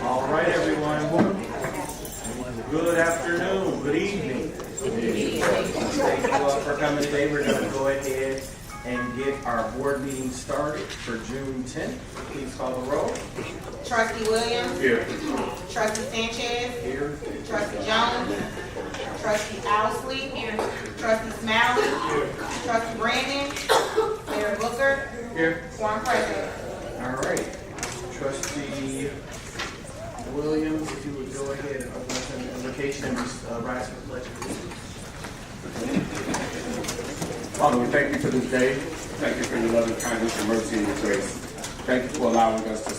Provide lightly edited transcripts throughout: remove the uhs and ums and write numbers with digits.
All right, everyone. Good afternoon. Good evening. Thank you all for coming today. We're going to go ahead and get our board meeting started for June 10th. Please call the roll. Trustee Williams. Here. Trustee Sanchez. Here. Trustee Jones. Trustee Owsley. Here. Trustee Smalley. Here. Trustee Brandon. Mayor Booker. Here. Quorum present. All right. Trustee Williams, if you would go ahead and open up an invocation and rise for the pledge of allegiance. Father, we thank you for this day. Thank you for your loving kindness, your mercy, and your grace. Thank you for allowing us to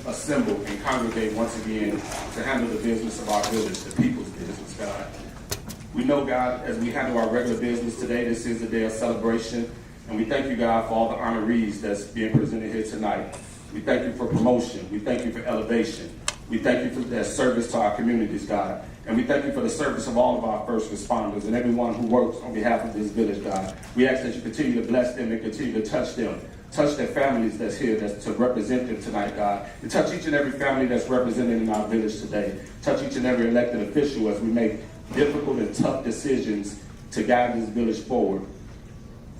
assemble and congregate once again to handle the business of our village, the people's business, God. We know, God, as we handle our regular business today, this is a day of celebration, and we thank you, God, for all the honorees that's being presented here tonight. We thank you for promotion. We thank you for elevation. We thank you for their service to our communities, God. And we thank you for the service of all of our first responders and everyone who works on behalf of this village, God. We ask that you continue to bless them and continue to touch them. Touch their families that's here that's to represent them tonight, God. And touch each and every family that's represented in our village today. Touch each and every elected official as we make difficult and tough decisions to guide this village forward.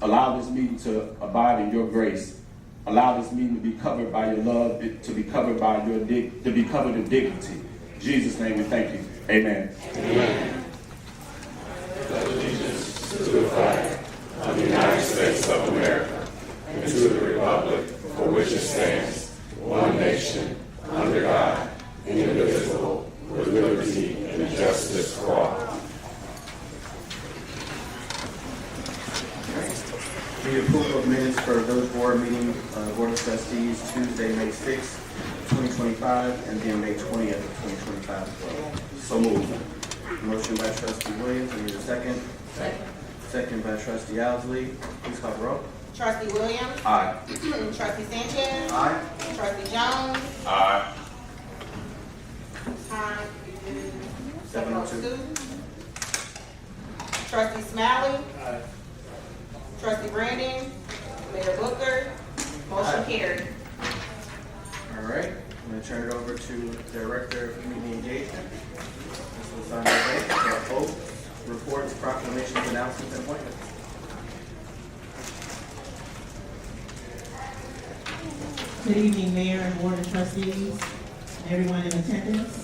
Allow this meeting to abide in your grace. Allow this meeting to be covered by your love, to be covered by your to be covered in dignity. In Jesus' name we thank you. Amen. Amen. Pledge allegiance to the flag of the United States of America and to the republic for which it stands, one nation, under God, indivisible, with liberty and justice for all. The approval of minutes for village board meeting, Board of Trustees, Tuesday, May 6th, 2025, and then May 20th of 2025 as well. So moved. Motion by Trustee Williams, I need a second. Second. Second by Trustee Owsley. Please call the roll. Trustee Williams. Aye. Trustee Sanchez. Aye. Trustee Jones. Aye. Time. 7:02. Trustee Smalley. Trustee Brandon. Mayor Booker. Motion Aye. carried. All right, I'm going to turn it over to the Director of Community Engagement. This was on the way. Oath, reports, proclamations, announcements, and appointments. Good evening, Mayor and Board of Trustees, and everyone in attendance.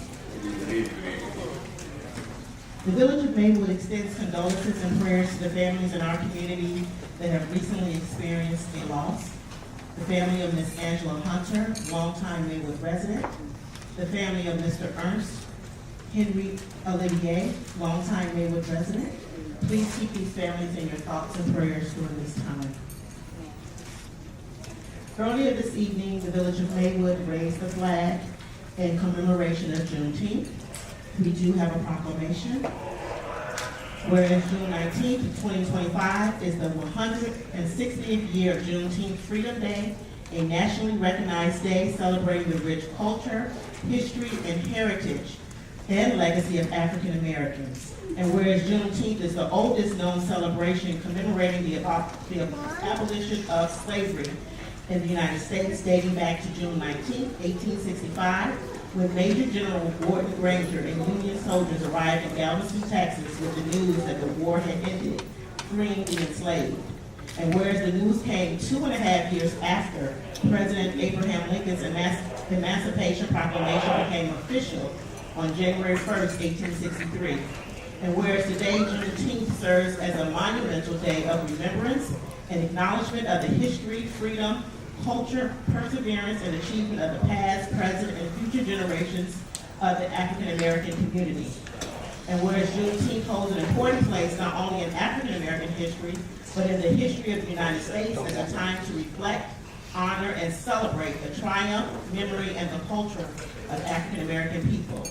The Village of Maywood extends condolences and prayers to the families in our community that have recently experienced a loss. The family of Ms. Angela Hunter, longtime Maywood resident. The family of Mr. Ernst Henry Olivier, longtime Maywood resident. Please keep these families in your thoughts and prayers during this time. Earlier this evening, the Village of Maywood raised the flag in commemoration of Juneteenth. We do have a proclamation. Whereas June 19th, 2025 is the 160th year of Juneteenth Freedom Day, a nationally recognized day celebrating the rich culture, history, and heritage and legacy of African Americans. And whereas Juneteenth is the oldest known celebration commemorating the abolition of slavery in the United States, dating back to June 19, 1865, when Major General Gordon Granger and Union soldiers arrived in Galveston, Texas with the news that the war had ended, freeing the enslaved. And whereas the news came 2.5 years after President Abraham Lincoln's Emancipation Proclamation became official on January 1st, 1863. And whereas today Juneteenth serves as a monumental day of remembrance and acknowledgement of the history, freedom, culture, perseverance, and achievement of the past, present, and future generations of the African American community. And whereas Juneteenth holds an important place not only in African American history, but in the history of the United States as a time to reflect, honor, and celebrate the triumph, memory, and the culture of African American people.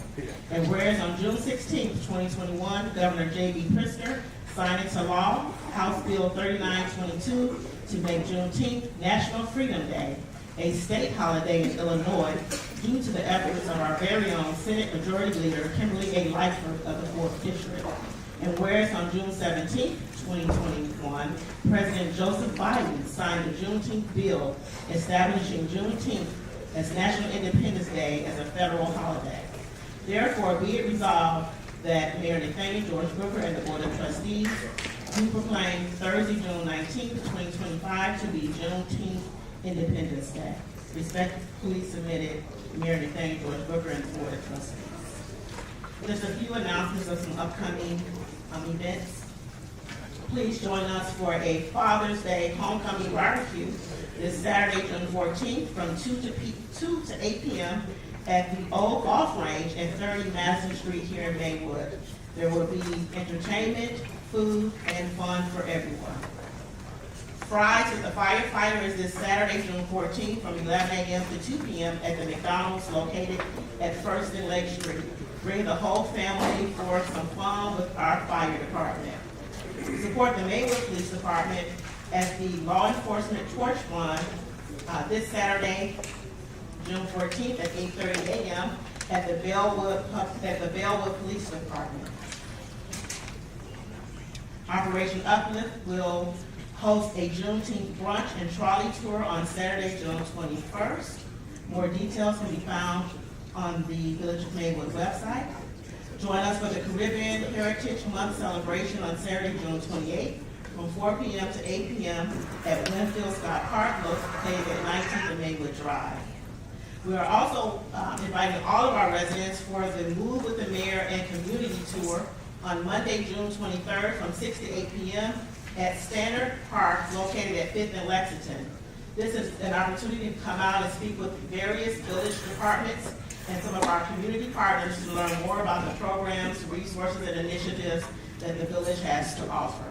And whereas on June 16, 2021, Governor J.B. Pritzker signed into law House Bill 3922 to make Juneteenth National Freedom Day, a state holiday in Illinois, due to the efforts of our very own Senate Majority Leader Kimberly A. Lightfoot of the 4th District. And whereas on June 17, 2021, President Joseph Biden signed the Juneteenth bill establishing Juneteenth as National Independence Day as a federal holiday. Therefore, be it resolved that Mayor Nathaniel George Brooker and the Board of Trustees do proclaim Thursday, June 19, 2025 to be Juneteenth Independence Day. Respectfully submitted, Mayor Nathaniel George Brooker and the Board of Trustees. Just a few announcements of some upcoming events. Please join us for a Father's Day homecoming barbecue this Saturday, June 14th, from 2 to 8 p.m. at the Old Golf Range at 30 Madison Street here in Maywood. There will be entertainment, food, and fun for everyone. Fries with the Firefighter is this Saturday, June 14th, from 11 a.m. to 2 p.m. at the McDonald's located at 1st and Lake Street. Bring the whole family for some fun with our fire department. Support the Maywood Police Department at the Law Enforcement Torch Run this Saturday, June 14th at 8:30 a.m. at the Bellwood Police Department. Operation Uplift will host a Juneteenth brunch and trolley tour on Saturday, June 21st. More details can be found on the Village of Maywood website. Join us for the Caribbean Heritage Month celebration on Saturday, June 28th, from 4 p.m. to 8 p.m. at Winfield Scott Park, located at 19th and Maywood Drive. We are also inviting all of our residents for the Move with the Mayor and Community Tour on Monday, June 23rd, from 6 to 8 p.m. at Standard Park, located at 5th and Lexington. This is an opportunity to come out and speak with various village departments and some of our community partners to learn more about the programs, resources, and initiatives that the village has to offer.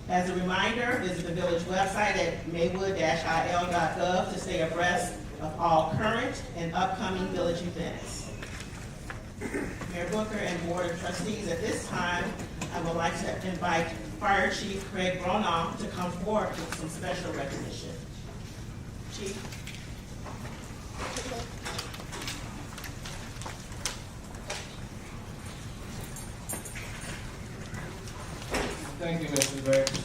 As a reminder, visit the village website at maywood-il.gov to stay abreast of all current and upcoming village events. Mayor Booker and Board of Trustees, at this time, I would like to invite Fire Chief Craig Bronaugh to come forward with some special recognition. Chief. Thank you, Mrs. Banks.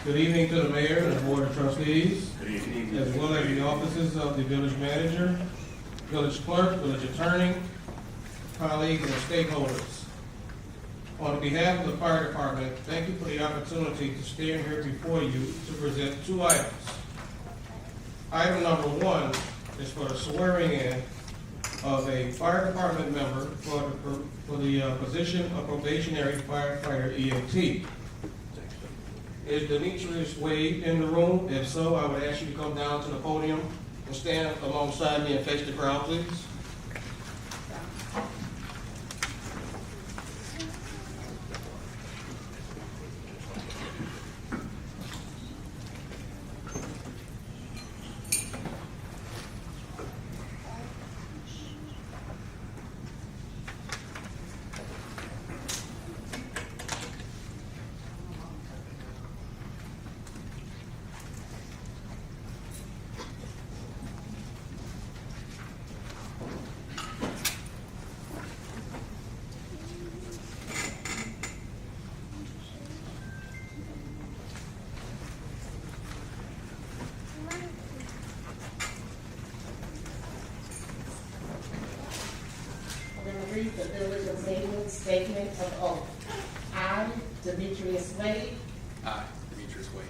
Good evening to the Mayor and the Board of Trustees, as well as the offices of the Village Manager, Village Clerk, Village Attorney, colleagues, and stakeholders. On behalf of the Fire Department, thank you for the opportunity to stand here before you to present two items. Item number one is for the swearing in of a fire department member for the position of probationary firefighter EMT. Is Demetrius Wade in the room? If so, I would ask you to come down to the podium and stand alongside me and face the crowd, please. Read the Village of Maywood Statement of Oath. I, Demetrius Wade, I, Demetrius Wade,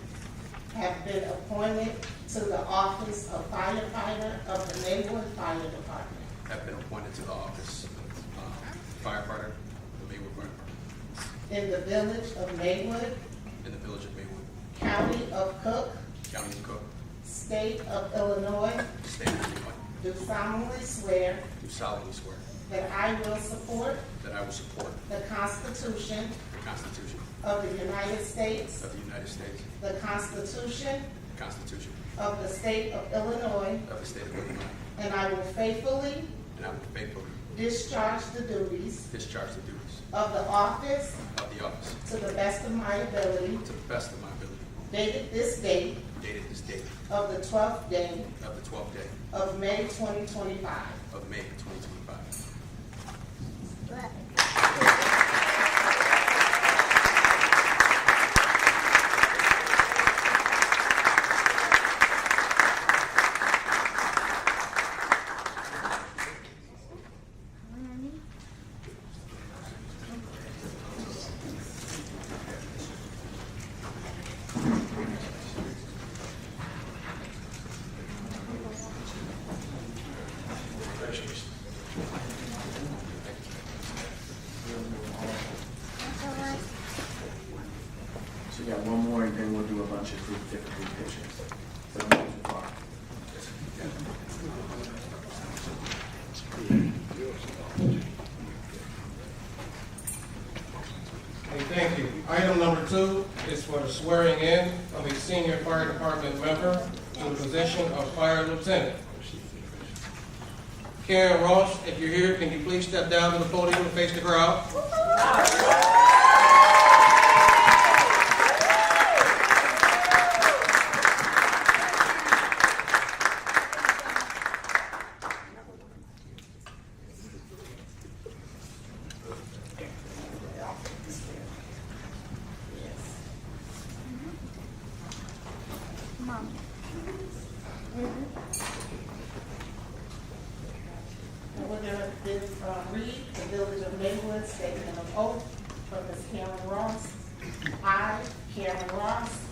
have been appointed to the office of firefighter of the Maywood Fire Department have been appointed to the office of firefighter of the Maywood Fire Department in the Village of Maywood, in the Village of Maywood, County of Cook, County of Cook, State of Illinois, State of Illinois, do solemnly swear do solemnly swear that I will support that I will support the Constitution the Constitution of the United States, of the United States, the Constitution the Constitution of the State of Illinois, of the State of Illinois, and I will faithfully and I will faithfully discharge the duties discharge the duties of the office of the office to the best of my ability, to the best of my ability, dated this date dated this date of the 12th day of the 12th day of May 2025. of May 2025. So we got one more, and then we'll do a bunch of different group pictures. So don't move too far. Okay, thank you. Item number 2 is for the swearing in of a senior fire department member to the position of fire lieutenant. Karen Ross, if you're here, can you please step down to the podium and face the crowd? And we're going to read the Village of Maywood statement of oath from Ms. Karen Ross. I, Karen Ross,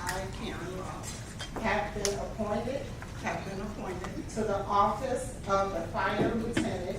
I, Karen Ross, have been appointed have been appointed to the office of the fire lieutenant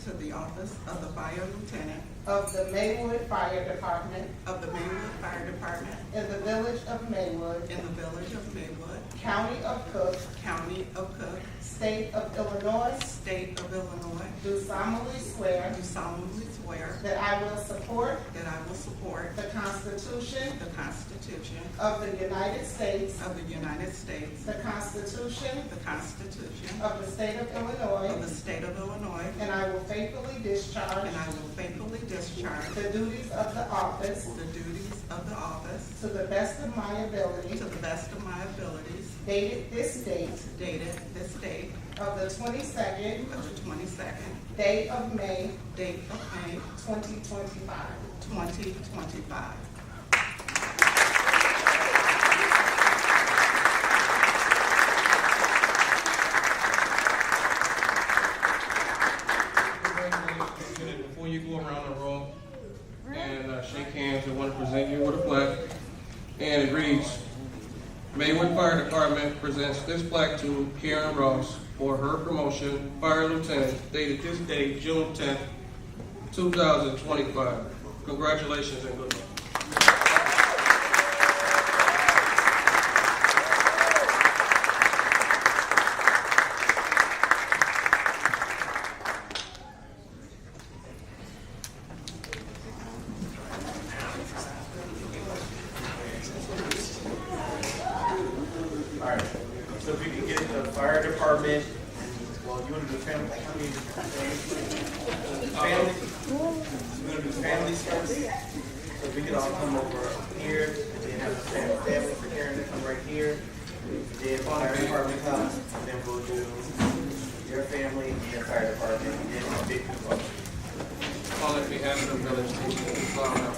to the office of the fire lieutenant of the Maywood Fire Department of the Maywood Fire Department in the Village of Maywood, in the Village of Maywood, County of Cook, County of Cook, State of Illinois, State of Illinois, do solemnly swear do solemnly swear that I will support that I will support the Constitution the Constitution of the United States, of the United States, the Constitution the Constitution of the State of of Illinois, the State of Illinois, and I will faithfully discharge and I will faithfully discharge the duties of the office the duties of the office to the best of my ability, to the best of my abilities, dated this date dated this date of the 22nd of the 22nd day of May, date of May 2025. 2025. Before you go around the room and shake hands, I want to present you with a plaque. And it reads, Maywood Fire Department presents this plaque to Karen Ross for her promotion, Fire Lieutenant, dated this date, June 10th, 2025. Congratulations and good luck. All right, so if we can get the fire department, well, you want to do family, how many? Family? We're going to do families first. So if we can all come over here, and then have the family for Karen to come right here. Then fire department comes, and then we'll do your family and your fire department, and then a big group. On behalf of the village,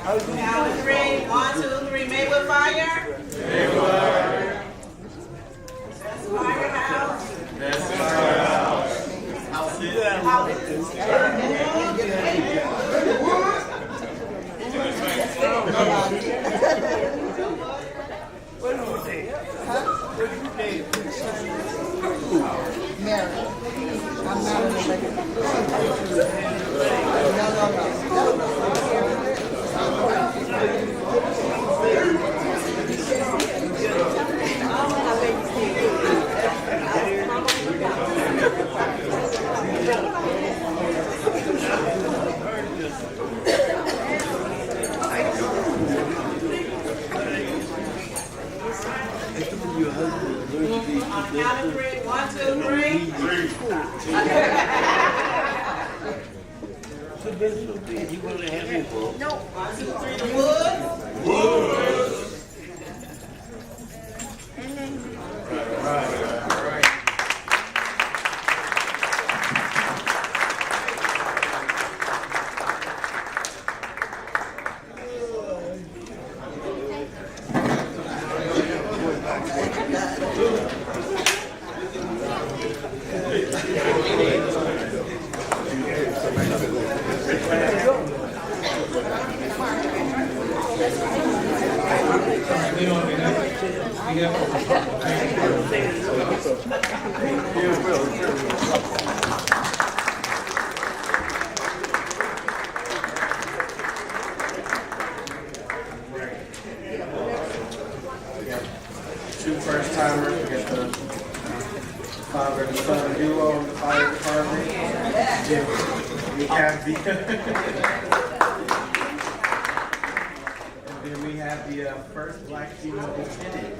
Count three. 1, 2, 3. Maywood Fire. Maywood. That's Firehouse. That's Firehouse. Mary, I'm not an elected. On the count of three. 1, 2, 3. No. 1, 2, 3. Wood. Lean on me now. We have Two first timers, we got the father and son duo in the fire department. We have the and then we have the first black female lieutenant.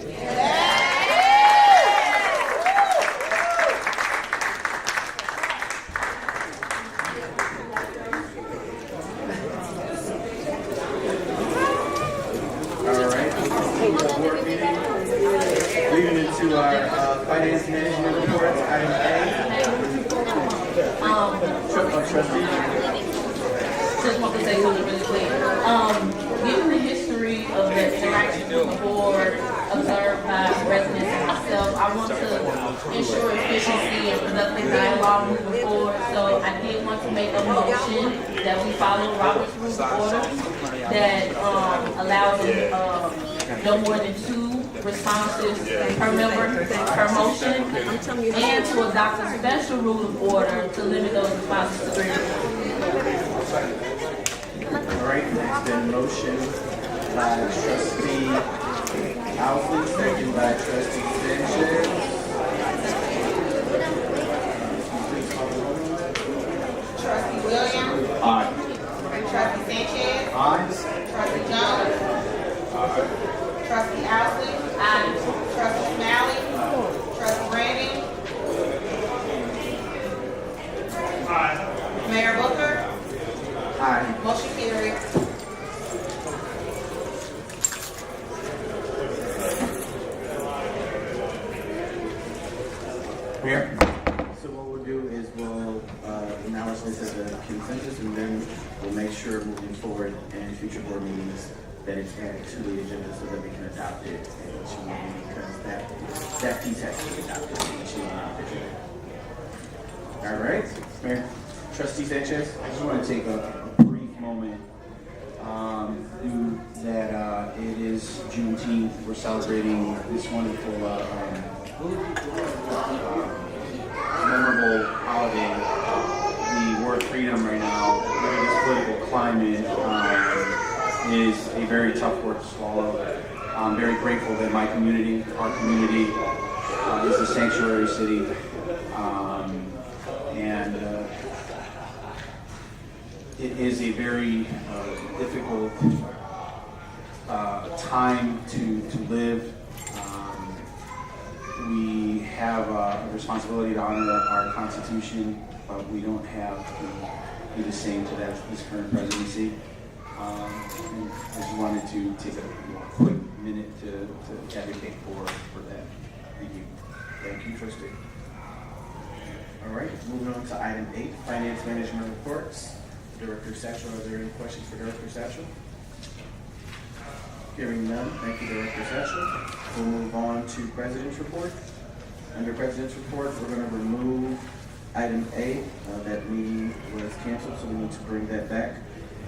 All right, board meeting. Leading into our finance management reports, item A. Trustee. Just want to say something really quick. Given the history of the interaction with the board observed by residents and myself, I want to ensure efficiency and productive dialogue moving forward. So I did want to make a motion that we follow Robert's Rules of Order that allows no more than 2 responses per member per motion, and to adopt a special rule of order to limit those responses to 3. All right, there's been motion by trustee Alvin, second by trustee Sanchez. Trustee Williams. Aye. Trustee Sanchez. Aye. Trustee Jones. Trustee Alsley. Trustee Smalley. Trustee Brandon. Mayor Booker. Aye. Motion carried. Here. So what we'll do is we'll now it's listed as a consensus, and then we'll make sure moving forward in future board meetings that it's added to the agenda so that we can adopt it at each meeting, because that piece has to be adopted at each meeting. All right, Mayor. Trustee Sanchez. I just want to take a brief moment. That it is Juneteenth. We're celebrating this wonderful, memorable holiday. The word freedom right now, in this political climate, is a very tough word to swallow. I'm very grateful that my community, our community, is a sanctuary city, and it is a very difficult time to live. We have a responsibility to honor our Constitution, but we don't have to do the same to this current presidency. And I just wanted to take a quick minute to advocate for that. Thank you. Thank you, trustee. All right, moving on to item 8, finance management reports. Director Satchel, are there any questions for Director Satchel? Hearing none, thank you, Director Satchel. We'll move on to President's report. Under President's report, we're going to remove item A. That meeting was canceled, so we need to bring that back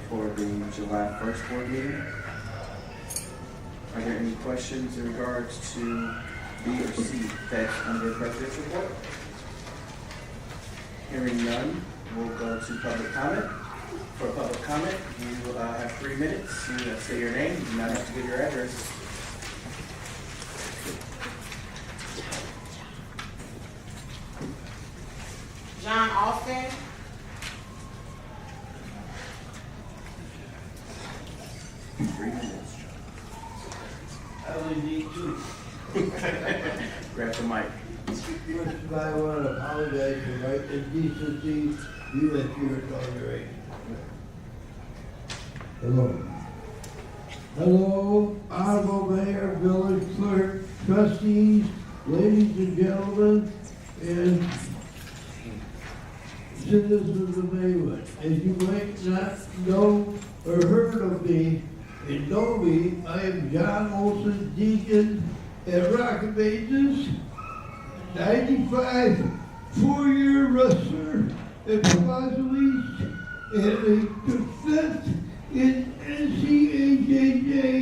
for the July 1st board meeting. Are there any questions in regards to B or C that's under President's report? Hearing none, we'll go to public comment. For public comment, you will have 3 minutes. You say your name. You do not have to give your address. John Austin. Grab the mic. First, I want to apologize for my indecency, you and your toleration. Hello. Hello, Honorable Mayor, Village Clerk, trustees, ladies and gentlemen, and citizens of Maywood. As you might not know or heard of me and know me, I am John Olson, Deacon at Rock and Bases, 95 four-year wrestler at Plaza East, and a fifth in NCAJJ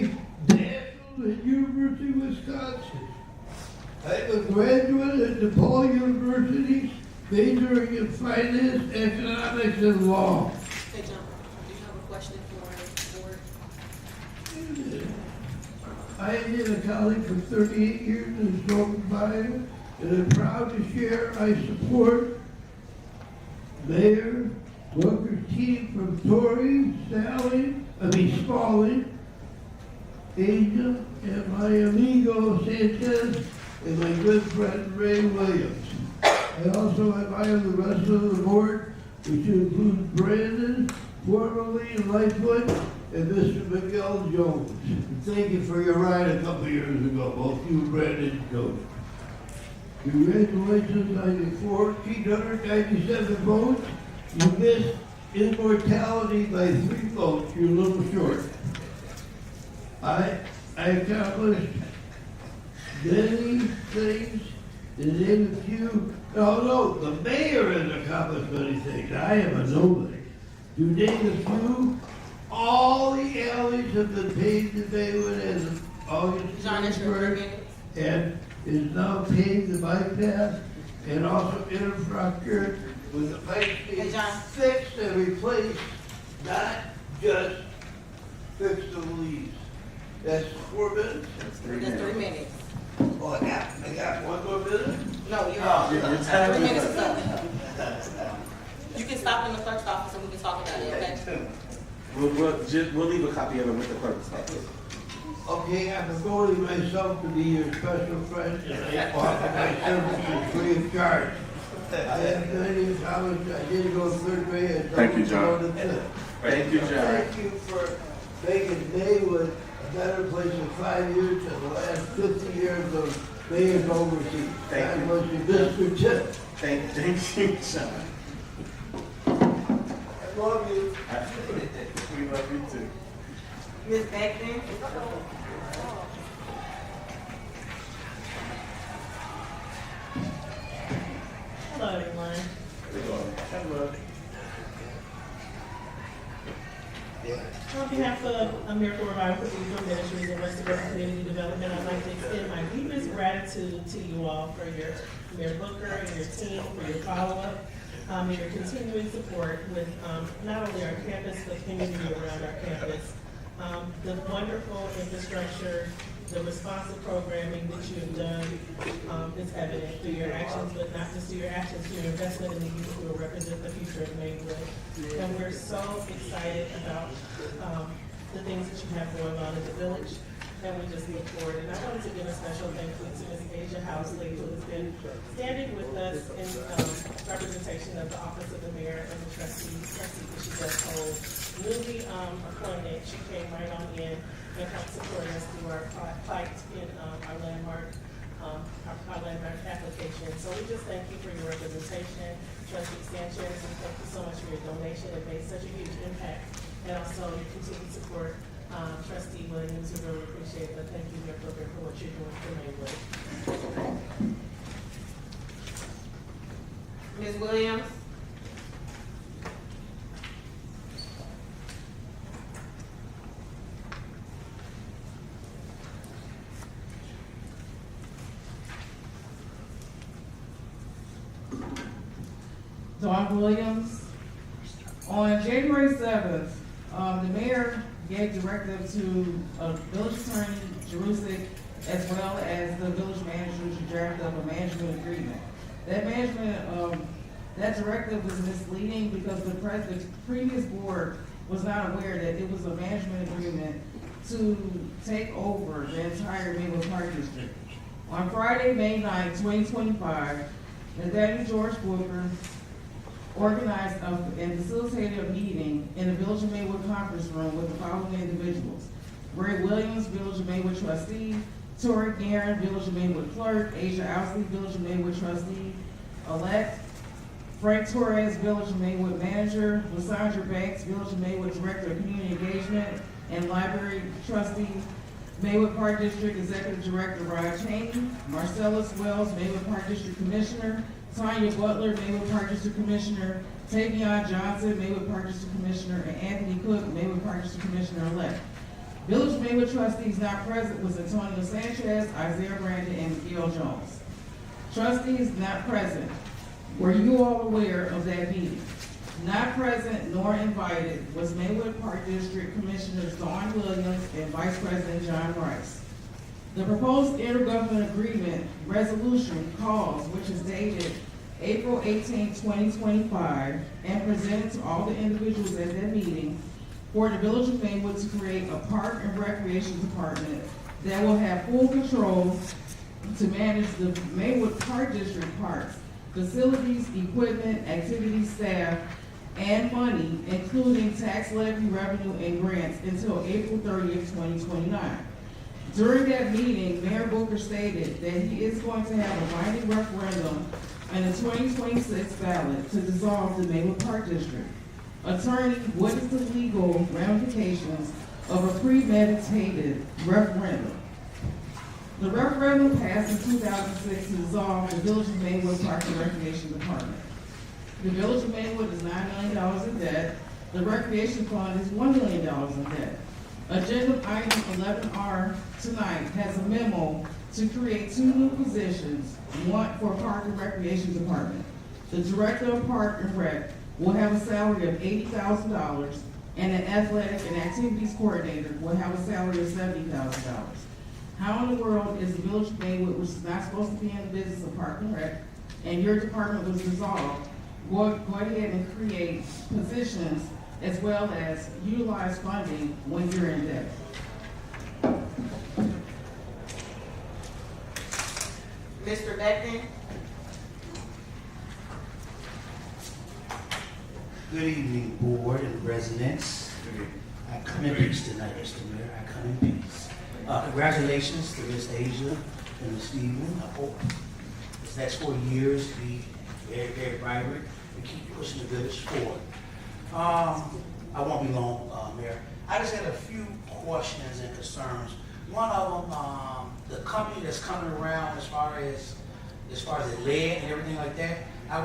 majoring in finance, economics, and law. Hey, John, do you have a question for the board? I have been a colleague for 38 years in the sole provider, and I'm proud to share I support Mayor Booker's team from Torrey, Spalding, Asia, and my amigo Sanchez, and my good friend Ray Williams. I also admire the rest of the board, which includes Brandon, formerly Lightfoot, and Mr. Miguel Jones. Thank you for your ride a couple years ago, both you and Brandon and Jones. Congratulations on your 1,497 votes. You missed immortality by 3 votes. You're a little short. I accomplished many things. To name a few, no, the mayor has accomplished many things. I am a nobody. To name a few, all the alleys have been paved in Maywood as of August John, that's your 31st, minutes. and is now paved the bike path and also infrastructure with the pipes being Hey, John. fixed and replaced, not just fix the leaves. That's 4 minutes? That's 3 minutes. Oh, I got 1 more minute? No, you're Oh, on. yeah. 3 minutes is up. You can stop in the clerk's office and we can talk about it, okay? We'll leave a copy of it with the clerk's office. Okay, I'm devoting myself to be your special friend, and I offer my services free of charge. I have been in college, I did go to 3rd grade. and Thank you, John. go to 5th. Thank you, John. Thank you for making Maywood a better place in 5 years and the last 50 years of mayors overseas. Thank you. God bless you, Mr. Chip. Thank you, John. I love you. We love you too. Ms. Beckman? Hello, everyone. Hello. On behalf of Miracle Revival Cathedral Ministries and Restoration Community Development, I'd like to extend my deepest gratitude to you all for Mayor Booker and your team, for your follow-up, and your continuing support with not only our campus, but community around our campus. The wonderful infrastructure, the responsive programming that you have done is evident through your actions, but not just through your actions, through your investment in the youth who will represent the future of Maywood. And we're so excited about the things that you have going on in the village, and we just look forward. And I wanted to give a special thank you to Ms. Asia Housley, who has been standing with us in representation of the Office of the Mayor and the trustee that she does hold. Newly appointed, she came right on in and helped support us through our fight in our landmark application. So we just thank you for your representation. Trustee Sanchez, and thank you so much for your donation. It made such a huge impact. And also your continued support. Trustee Williams, we really appreciate it. But thank you, Mayor Booker, for what you're doing for Maywood. Ms. Williams? Dawn Williams. On January 7th, the mayor gave directive to village attorney Jerusik as well as the village manager to draft up a management agreement. That directive was misleading because the previous board was not aware that it was a management agreement to take over the entire Maywood Park District. On Friday, May 9, 2025, Nathaniel George Booker organized and facilitated a meeting in the Village of Maywood conference room with the following individuals: Ray Williams, Village of Maywood trustee; Tori Guerin, Village of Maywood clerk; Asia Ousley, Village of Maywood trustee elect; Frank Torres, Village of Maywood manager; Lysandra Banks, Village of Maywood director of community engagement and library trustee; Maywood Park District Executive Director Rod Cheney; Marcellus Wells, Maywood Park District Commissioner; Tanya Butler, Maywood Park District Commissioner; Tavion Johnson, Maywood Park District Commissioner; and Anthony Cook, Maywood Park District Commissioner-elect. Village of Maywood trustees not present was Antonio Sanchez, Isaiah Brandon, and Miguel Jones. Trustees not present: Were you all aware of that meeting? Not present nor invited was Maywood Park District Commissioners Dawn Williams and Vice President John Rice. The proposed intergovernmental agreement resolution calls, which is dated April 18, 2025, and presented to all the individuals at that meeting, for the Village of Maywood to create a park and recreation department that will have full control to manage the Maywood Park District parks, facilities, equipment, activities, staff, and money, including tax levy, revenue, and grants until April 30th, 2029. During that meeting, Mayor Booker stated that he is going to have a binding referendum and a 2026 ballot to dissolve the Maywood Park District. Attorney, what is the legal ramifications of a premeditated referendum? The referendum passed in 2006 to dissolve the Village of Maywood Park and Recreation Department. The Village of Maywood is $9 million in debt. The Recreation Fund is $1 million in debt. Agenda item 11R tonight has a memo to create 2 new positions, one for Park and Recreation Department. The Director of Park and Rec will have a salary of $80,000, and an Athletic and Activities Coordinator will have a salary of $70,000. How in the world is the Village of Maywood, which is not supposed to be in the business of Park and Rec, and your department was dissolved, go ahead and create positions as well as utilize funding when you're in debt? Mr. Beckman? Good evening, board and residents. I come in peace tonight, Mr. Mayor. I come in peace. Congratulations to Ms. Asia and Ms. Stephen. I hope this next 4 years be very, very vibrant and keep pushing the village forward. I won't be long, Mayor. I just had a few questions and concerns. One of them, the company that's coming around as far as the lead and everything like that.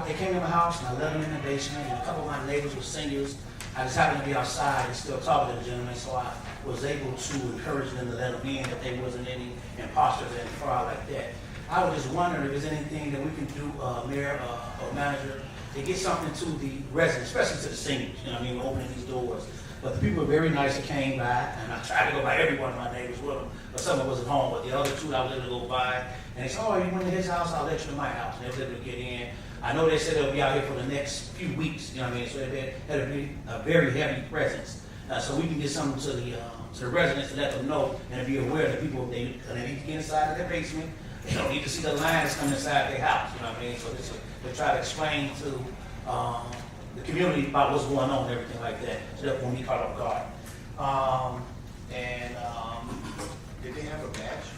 They came to my house and I let them in the basement, and a couple of my neighbors were seniors. I just happened to be outside and still talking to the gentleman, so I was able to encourage them to let them in, that there wasn't any imposters and fraud like that. I was just wondering if there's anything that we can do, Mayor or Manager, to get something to the residents, especially to the seniors, you know what I mean, opening these doors. But the people were very nice that came by, and I tried to go by every one of my neighbors with them, but someone wasn't home. But the other 2 I was able to go by, and they said, "Oh, you went to his house, I'll let you to my house." And they were able to get in. I know they said they'll be out here for the next few weeks, you know what I mean? So they had a very heavy presence. So we can get something to the residents to let them know and to be aware that people, they need to get inside of their basement. They don't need to see the lines come inside their house, you know what I mean? So they try to explain to the community about what's going on and everything like that, so that won't be caught off guard. Did they have a badge?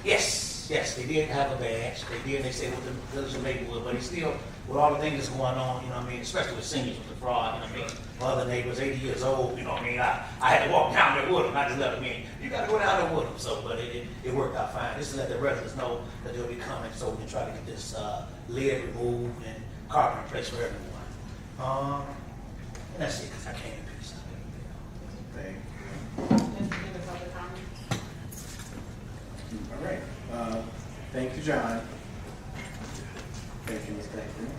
Yes, they did have a badge. They say with the Village of Maywood, but it's still, with all the things that's going on, you know what I mean, especially with seniors with the fraud, you know what I mean, my other neighbors, 80 years old, you know what I mean, I had to walk down there with them, not just let them in. You gotta go down there with them, so, but it worked out fine. Just to let the residents know that they'll be coming, so we can try to get this lid removed and carpet in place for everyone. And that's it, because I came in peace. Thank Any other comments? you. All right. Thank you, John. Thank you, Ms. Beckman.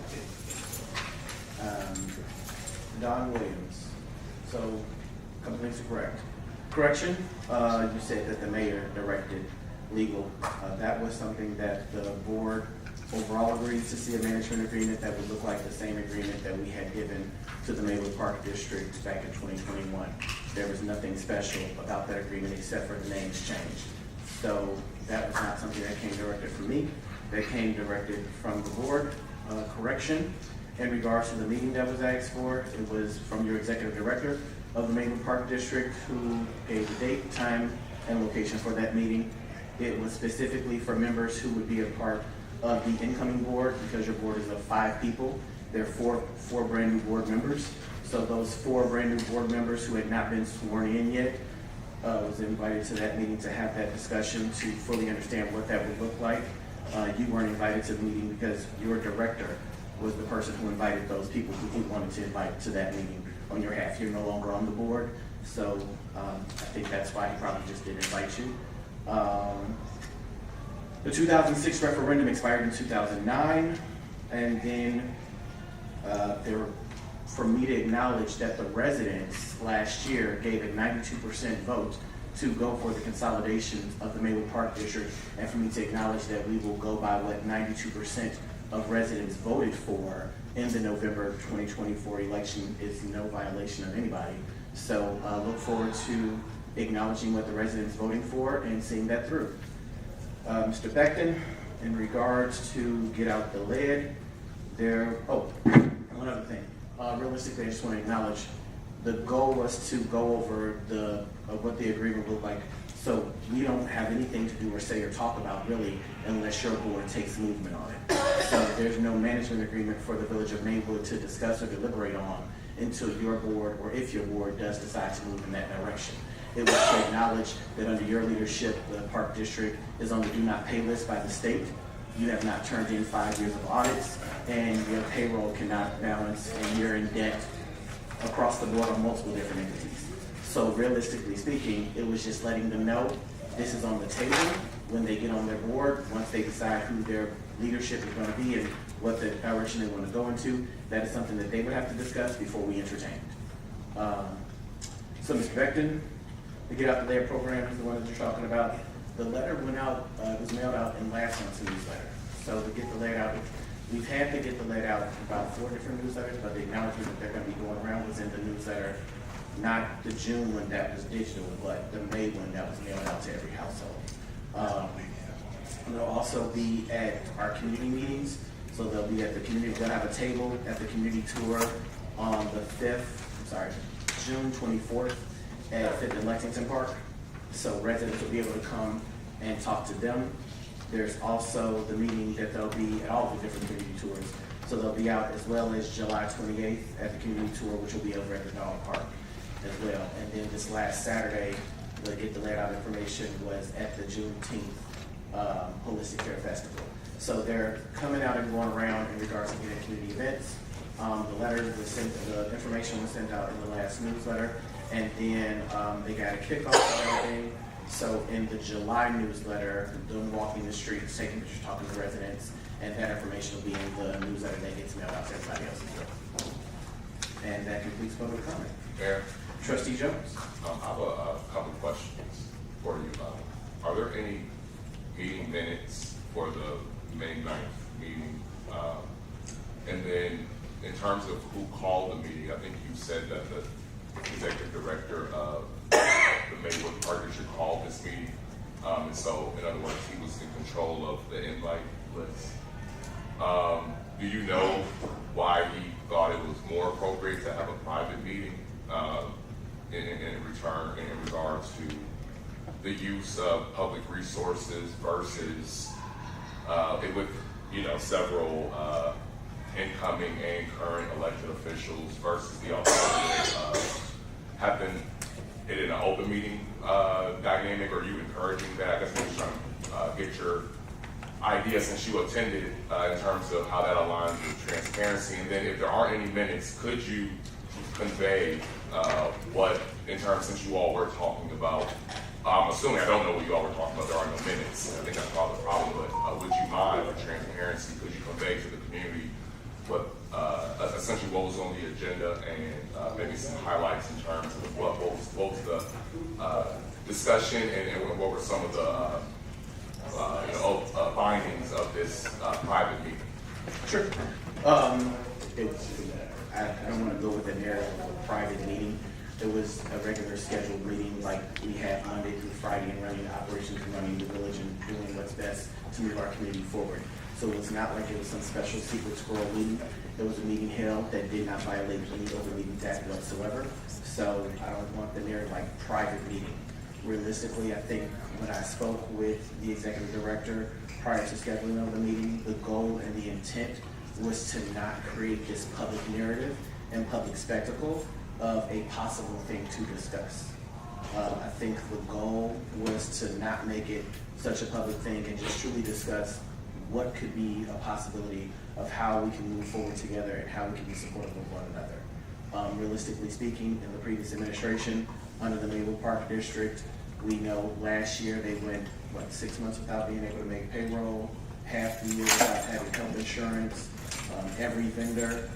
Don Williams. So, a couple things to correct. Correction, you said that the mayor directed legal. That was something that the board overall agreed to see a management agreement that would look like the same agreement that we had given to the Maywood Park District back in 2021. There was nothing special about that agreement except for the names changed. So that was not something that came directed from me. That came directed from the board. Correction, in regards to the meeting that was asked for, it was from your executive director of the Maywood Park District, who gave the date, time, and location for that meeting. It was specifically for members who would be a part of the incoming board, because your board is of 5 people. There are four brand new board members. So those 4 brand new board members who had not been sworn in yet was invited to that meeting to have that discussion to fully understand what that would look like. You weren't invited to the meeting because your director was the person who invited those people who he wanted to invite to that meeting on your behalf. You're no longer on the board, so I think that's why he probably just didn't invite you. The 2006 referendum expired in 2009. And then for me to acknowledge that the residents last year gave a 92% vote to go for the consolidation of the Maywood Park District, and for me to acknowledge that we will go by what 92% of residents voted for in the November 2024 election is no violation of anybody. So look forward to acknowledging what the residents voting for and seeing that through. Mr. Beckton, in regards to get out the lead, one other thing. Realistically, I just want to acknowledge the goal was to go over what the agreement looked like. So we don't have anything to do or say or talk about really unless your board takes movement on it. So there's no management agreement for the Village of Maywood to discuss or deliberate on until your board, or if your board does decide to move in that direction. It was to acknowledge that under your leadership, the Park District is on the do not pay list by the state. You have not turned in 5 years of audits, and your payroll cannot balance, and you're in debt across the board on multiple different entities. So realistically speaking, it was just letting them know this is on the table when they get on their board, once they decide who their leadership is going to be and what the direction they want to go into. That is something that they would have to discuss before we entertain it. So Mr. Beckton, the Get Out the Lead program is the one that you're talking about. The letter went out, was mailed out in last month's newsletter. So to get the lead out, we've had to get the lead out about 4 different newsletters, but the acknowledgement that they're going to be going around was in the newsletter, not the June one that was digital, but the May one that was mailed out to every household. They'll also be at our community meetings. So they'll be at the community, they'll have a table at the community tour on the June 24th at 5th and Lexington Park. So residents will be able to come and talk to them. There's also the meeting that they'll be at all the different community tours. So they'll be out as well as July 28th at the community tour, which will be over at the dog park as well. And then this last Saturday, the Get the Lead Out information was at the Juneteenth Holistic Care Festival. So they're coming out and going around in regards to getting community events. The letter was sent, the information was sent out in the last newsletter, and then they got a kickoff and everything. So in the July newsletter, them walking the streets, taking pictures, talking to residents, and that information will be in the newsletter that gets mailed out to everybody else as well. And that completes public comment. Mayor, Trustee Jones. I have a couple questions for you. Are there any meeting minutes for the May 9th meeting? And then in terms of who called the meeting, I think you said that the executive director of the Maywood Park District called this meeting. And so, in other words, he was in control of the invite list. Do you know why he thought it was more appropriate to have a private meeting in regards to the use of public resources versus with several incoming and current elected officials versus the alternative of having it in an open meeting dynamic? Or are you encouraging that? I guess I'm just trying to get your idea, since you attended, in terms of how that aligns with transparency. And then if there are any minutes, could you convey what, in terms, since you all were talking about, I'm assuming, I don't know what you all were talking about, there are no minutes. I think that's probably the problem, but would you mind, for transparency, could you convey to the community what, essentially what was on the agenda, and maybe some highlights in terms of what was the discussion, and what were some of the findings of this private meeting? Sure. I don't want to go with the narrative of a private meeting. It was a regular scheduled meeting like we have Monday through Friday, and running operations and running the village and doing what's best to move our community forward. So it's not like it was some special secret squirrel meeting. It was a meeting held that did not violate any open meetings act whatsoever. So I don't want the narrative like private meeting. Realistically, I think when I spoke with the executive director prior to scheduling of the meeting, the goal and the intent was to not create this public narrative and public spectacle of a possible thing to discuss. I think the goal was to not make it such a public thing and just truly discuss what could be a possibility of how we can move forward together and how we can be supportive of one another. Realistically speaking, in the previous administration, under the Maywood Park District, we know last year they went, 6 months without being able to make payroll. half the year without having health insurance. Every vendor,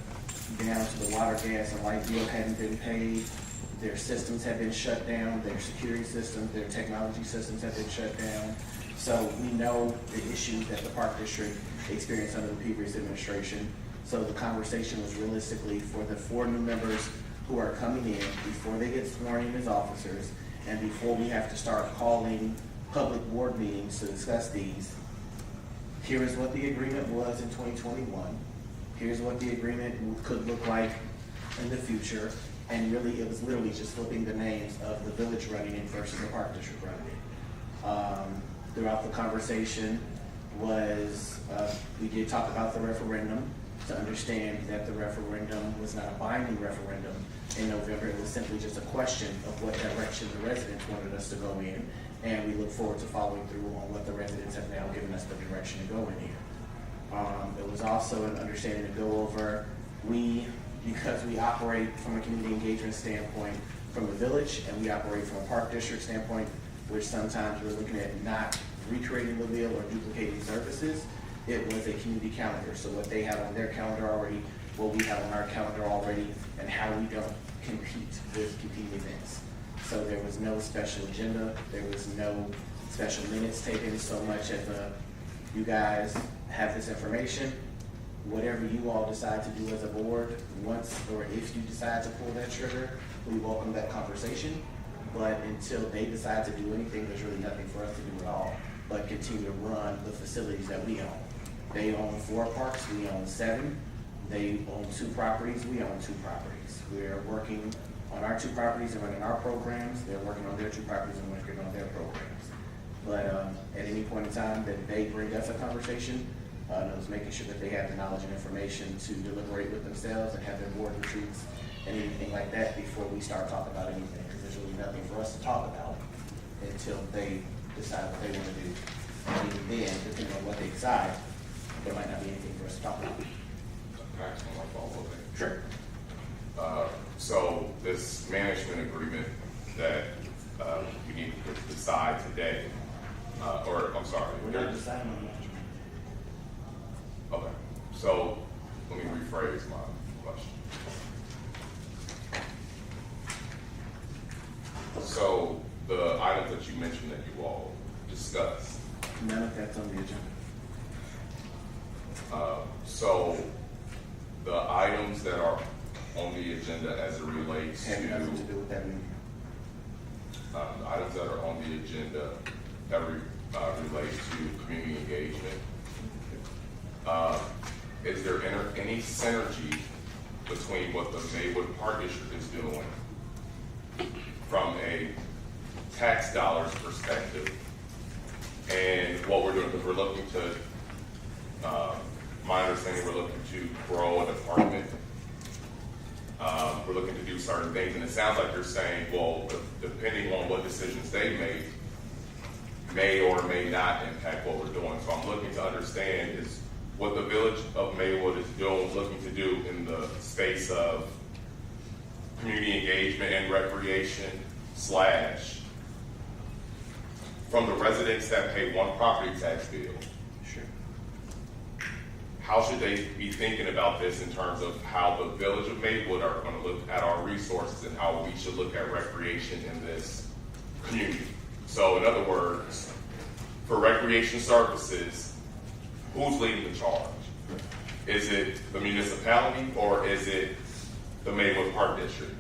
down to the water, gas, and light bill hadn't been paid. Their systems have been shut down, their security systems, their technology systems have been shut down. So we know the issues that the Park District experienced under the previous administration. So the conversation was realistically for the 4 new members who are coming in before they get sworn in as officers and before we have to start calling public board meetings to discuss these. Here is what the agreement was in 2021. Here's what the agreement could look like in the future. And really, it was literally just flipping the names of the village running it versus the Park District running it. Throughout the conversation was, we did talk about the referendum, to understand that the referendum was not a binding referendum in November. It was simply just a question of what direction the residents wanted us to go in. And we look forward to following through on what the residents have now given us the direction to go in here. It was also an understanding to go over, because we operate from a community engagement standpoint from the village, and we operate from a Park District standpoint, which sometimes we're looking at not recreating the wheel or duplicating services. It was a community calendar, so what they have on their calendar already, what we have on our calendar already, and how we don't compete with competing events. So there was no special agenda, there was no special minutes taken, so much as you guys have this information. Whatever you all decide to do as a board, once or if you decide to pull that trigger, we welcome that conversation. But until they decide to do anything, there's really nothing for us to do at all, but continue to run the facilities that we own. They own 4 parks, we own 7. They own 2 properties, we own 2 properties. We're working on our 2 properties and running our programs. They're working on their 2 properties and working on their programs. But at any point in time that they bring us a conversation, it was making sure that they have the knowledge and information to deliberate with themselves and have their board retreats and anything like that before we start talking about anything, because there's really nothing for us to talk about until they decide what they want to do. And even then, depending on what they decide, there might not be anything for us to talk about. Sure. So this management agreement that we need to decide today, or I'm sorry. We're not deciding on management. Okay, so let me rephrase my question. So the items that you mentioned that you all discussed. None of that's on the agenda. So the items that are on the agenda as it relates to. Have nothing to do with that meeting. The items that are on the agenda that relate to community engagement. Is there any synergy between what the Maywood Park District is doing from a tax dollars perspective and what we're doing? Because we're looking to, my understanding, we're looking to grow a department. We're looking to do certain things, and it sounds like you're saying, well, depending on what decisions they make, may or may not impact what we're doing. So I'm looking to understand is what the village of Maywood is looking to do in the space of community engagement and recreation / from the residents that pay 1 property tax bill. Sure. How should they be thinking about this in terms of how the village of Maywood are going to look at our resources and how we should look at recreation in this community? So in other words, for recreation services, who's leading the charge? Is it the municipality or is it the Maywood Park District?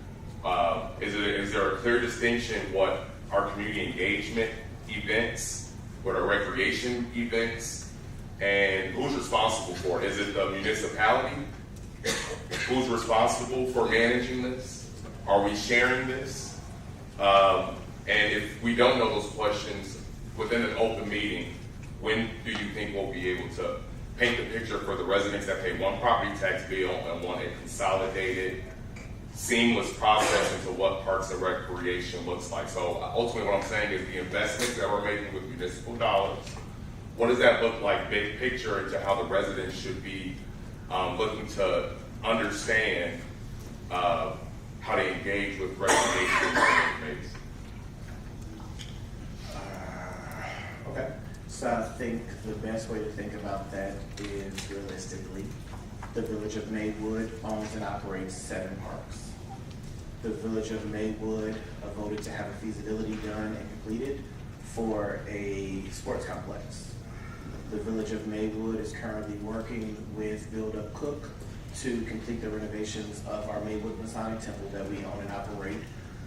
Is there a clear distinction what our community engagement events, what our recreation events, and who's responsible for it? Is it the municipality? Who's responsible for managing this? Are we sharing this? And if we don't know those questions within an open meeting, when do you think we'll be able to paint the picture for the residents that pay 1 property tax bill and want a consolidated, seamless process into what Parks and Recreation looks like? So ultimately what I'm saying is the investments that we're making with municipal dollars, what does that look like big picture into how the residents should be looking to understand how to engage with recreation? Okay. So I think the best way to think about that is realistically, the Village of Maywood owns and operates 7 parks. The Village of Maywood voted to have a feasibility done and completed for a sports complex. The Village of Maywood is currently working with Build Up Cook to complete the renovations of our Maywood Masonic Temple that we own and operate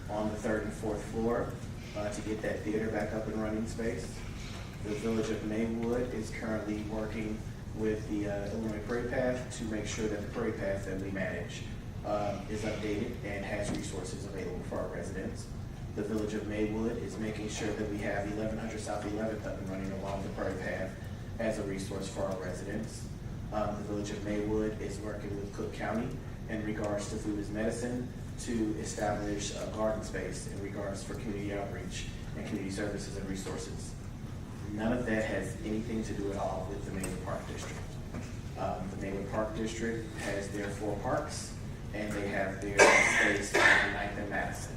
on the 3rd and 4th floor to get that theater back up and running space. The Village of Maywood is currently working with the Illinois Parade Path to make sure that the parade path that we manage is updated and has resources available for our residents. The Village of Maywood is making sure that we have 1100 South 11th up and running along the parade path as a resource for our residents. The Village of Maywood is working with Cook County in regards to food as medicine to establish a garden space in regards for community outreach and community services and resources. None of that has anything to do at all with the Maywood Park District. The Maywood Park District has their 4 parks, and they have their space on 9th and Madison.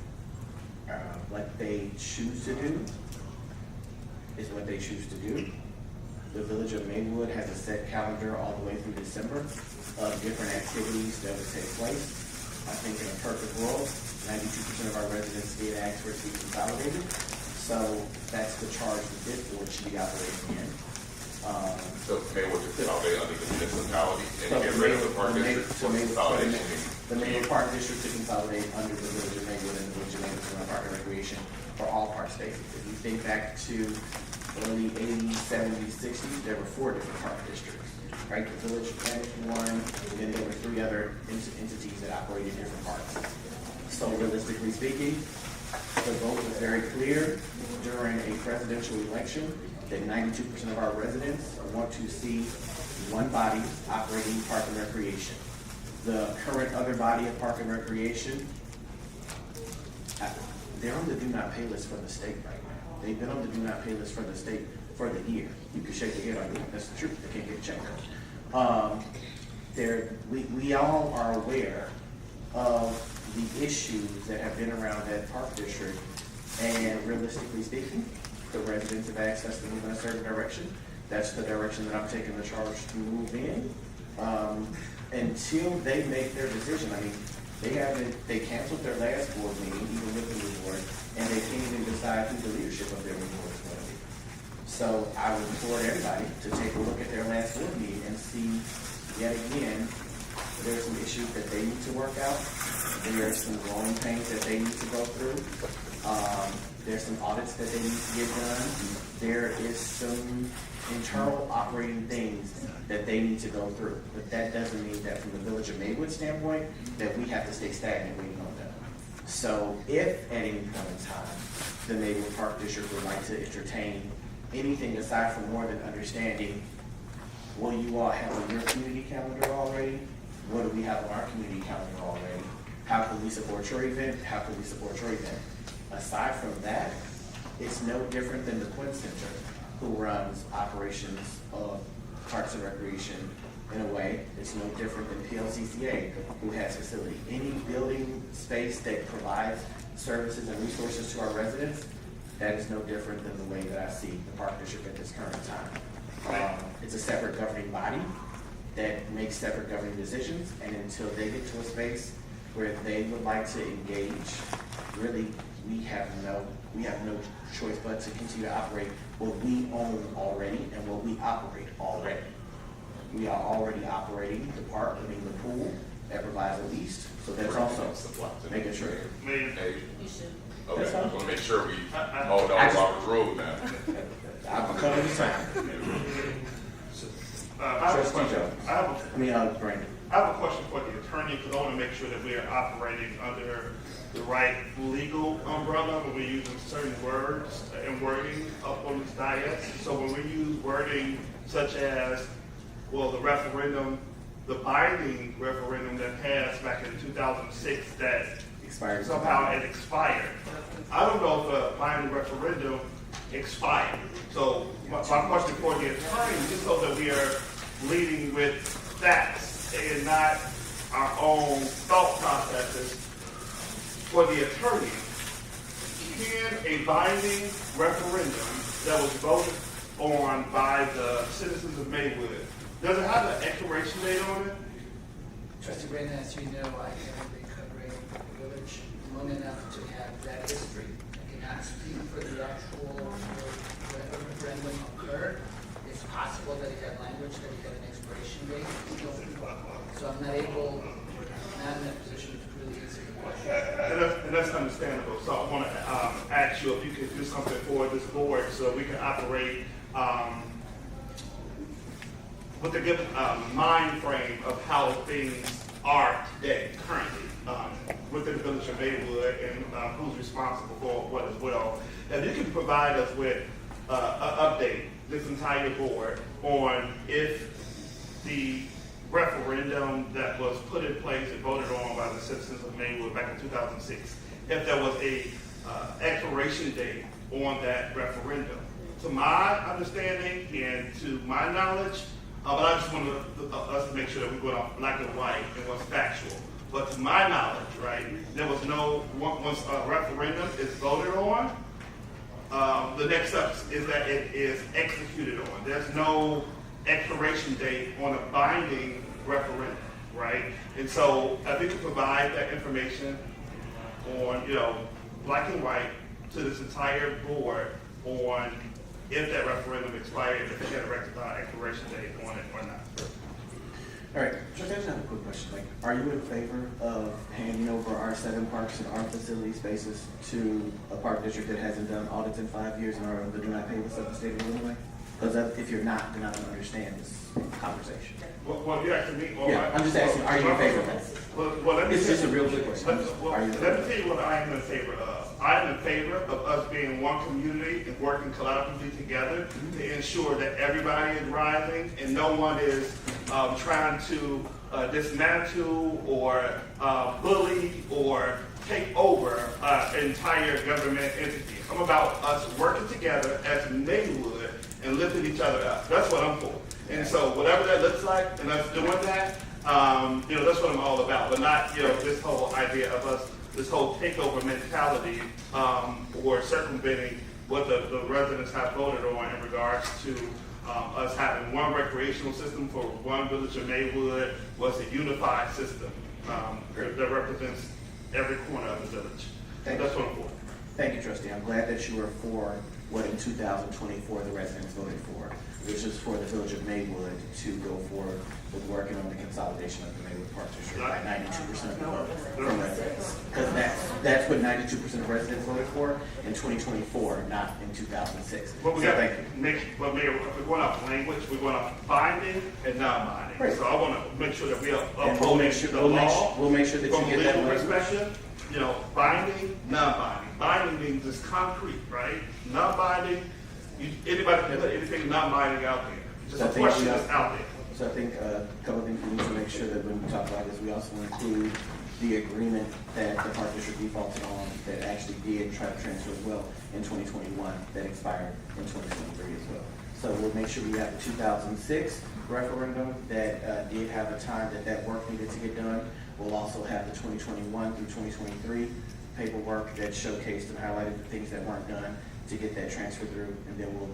What they choose to do is what they choose to do. The Village of Maywood has a set calendar all the way through December of different activities that would take place. I think in a perfect world, 92% of our residents did ask for it to be consolidated. So that's the charge that this board should be operating in. So Maywood to consolidate under the municipality and get rid of the park district for consolidation. The Maywood Park District to consolidate under the Village of Maywood and the Village of Maywood Park and Recreation for all park spaces. If you think back to early 80s, 70s, 60s, there were 4 different park districts, right? The Village managed one, and then there were 3 other entities that operated different parks. So realistically speaking, the vote was very clear during a presidential election that 92% of our residents want to see one body operating Park and Recreation. The current other body of Park and Recreation, they're on the do not pay list for the state right now. They've been on the do not pay list for the state for the year. You can shake your head on that. That's the truth. They can't get checked. We all are aware of the issues that have been around that park district, and realistically speaking, the residents have asked us to move in a certain direction. That's the direction that I'm taking the charge to move in. Until they make their decision, I mean, they canceled their last board meeting, even with the new board, and they can't even decide who the leadership of their new board is going to be. So I would implore everybody to take a look at their last board meeting and see, yet again, there's some issues that they need to work out. There are some growing pains that they need to go through. There's some audits that they need to get done. There is some internal operating things that they need to go through. But that doesn't mean that from the Village of Maywood standpoint, that we have to stay stagnant waiting on them. So if at any point in time, the Maywood Park District would like to entertain anything aside from more than understanding, what do you all have on your community calendar already? What do we have on our community calendar already? How can we support your event? How can we support your event? Aside from that, it's no different than the Quinn Center, who runs operations of Parks and Recreation in a way. It's no different than PLCCA, who has facility. Any building space that provides services and resources to our residents, that is no different than the way that I see the Park District at this current time. It's a separate governing body that makes separate governing decisions, and until they get to a space where they would like to engage, really, we have no choice but to continue to operate what we own already and what we operate already. We are already operating the park, the pool that provides a lease, so that's also making sure. Hey, You should. okay, I just want to make sure we hold on Robert's Road now. I'm coming to time. Brandon. I have a question for the attorney, because I want to make sure that we are operating under the right legal umbrella when we're using certain words and wording up on this dais. So when we use wording such as, well, the referendum, the binding referendum that passed back in 2006 that expired. Somehow it expired. I don't know if a binding referendum expired. So my question for the attorney, just so that we are leading with facts and not our own thought processes, for the attorney, can a binding referendum that was voted on by the citizens of Maywood. Does it have an expiration date on it? Trustee Brandon, as you know, I have been covering the village long enough to have that history. I cannot speak for the actual, when the referendum occurred. It's possible that it had language, that it had an expiration date. So I'm not in a position to really answer the question. And that's understandable. So I want to ask you if you could do something for this board so we can operate with a given mind frame of how things are today, currently, within the village of Maywood, and who's responsible for what as well. And you can provide us with an update, this entire board, on if the referendum that was put in place and voted on by the citizens of Maywood back in 2006, if there was a expiration date on that referendum. To my understanding and to my knowledge, but I just want us to make sure that we're going off black and white and what's factual. But to my knowledge, right, there was no, once a referendum is voted on, the next step is that it is executed on. There's no expiration date on a binding referendum, right? And so if we could provide that information on, black and white to this entire board on if that referendum expired, if it had a expiration date on it or not. All right, just I just have a quick question. Like, are you in favor of handing over our 7 parks and our facility spaces to a park district that hasn't done audits in 5 years and are on the do not pay list of the state of Illinois? Because if you're not, then I don't understand this conversation. Well, you asking me? Yeah, I'm just asking, are you in favor of that? Well, let me It's just a real quick question. Let me tell you what I am in favor of. I am in favor of us being one community and working collaboratively together to ensure that everybody is rising and no one is trying to dismantle or bully or take over an entire government entity. I'm about us working together as Maywood and lifting each other up. That's what I'm for. And so whatever that looks like and us doing that, that's what I'm all about. But not, this whole idea of us, this whole takeover mentality or circumventing what the residents have voted on in regards to us having one recreational system for one village of Maywood was a unified system that represents every corner of the village. That's what I'm for. Thank you, Trustee. I'm glad that you are for what in 2024 the residents voted for, which is for the village of Maywood to go forward with working on the consolidation of the Maywood Park District by 92% of the vote from residents. Because that's what 92% of residents voted for in 2024, not in 2006. But we So got thank to you. Mayor, if we're going off language, we're going off binding and non-binding. Right. So I want to make sure that we are And we'll make sure, the law. we'll make sure that From you a get that legal language. perspective, binding, non-binding. Binding means it's concrete, right? Non-binding, anybody can put anything non-binding out there. Just So I a think question we that's out there. So I think a couple of things we need to make sure that when we talk about this, we also include the agreement that the Park District defaulted on that actually did try to transfer as well in 2021 that expired in 2023 as well. So we'll make sure we have the 2006 referendum that did have a time that work needed to get done. We'll also have the 2021 through 2023 paperwork that showcased and highlighted the things that weren't done to get that transfer through, and then we'll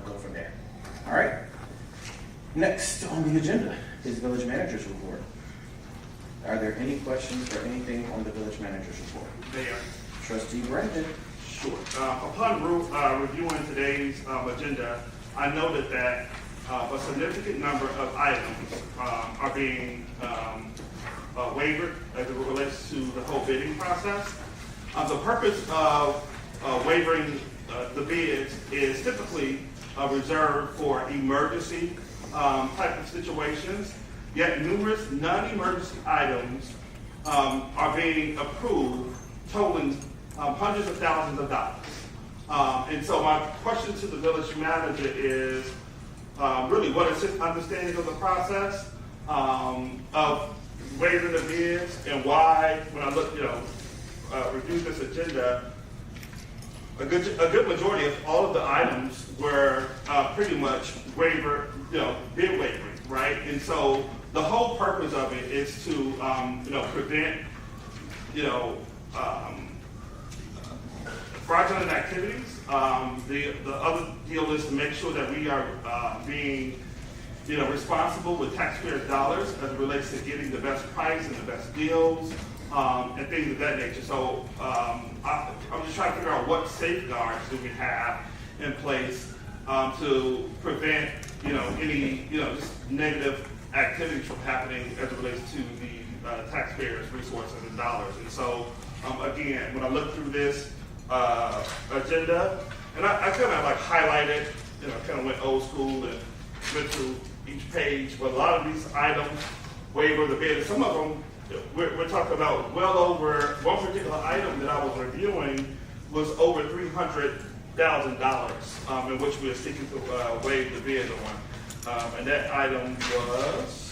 go from there. All right. Next on the agenda is Village Manager's Report. Are there any questions or anything on the Village Manager's Report? Mayor. Trustee Brandon. Sure. Upon reviewing today's agenda, I noted that a significant number of items are being wavered as it relates to the whole bidding process. The purpose of wavering the bids is typically reserved for emergency type of situations, yet numerous non-emergency items are being approved totaling hundreds of thousands of dollars. And so my question to the village manager is really what is his understanding of the process of waiving the bids and why, when I look, review this agenda, a good majority of all of the items were pretty much bid wavering, right? And so the whole purpose of it is to, fraudulent activities. The other deal is to make sure that we are being responsible with taxpayers' dollars as it relates to getting the best price and the best deals and things of that nature. So I'm just trying to figure out what safeguards do we have in place to prevent any just negative activities from happening as it relates to the taxpayers' resources and dollars. And so again, when I look through this agenda, and I kind of like highlighted, kind of went old school and went through each page, but a lot of these items, waiver the bid, some of them, we're talking about well over, one particular item that I was reviewing was over $300,000 in which we are seeking to waive the bid on. And that item was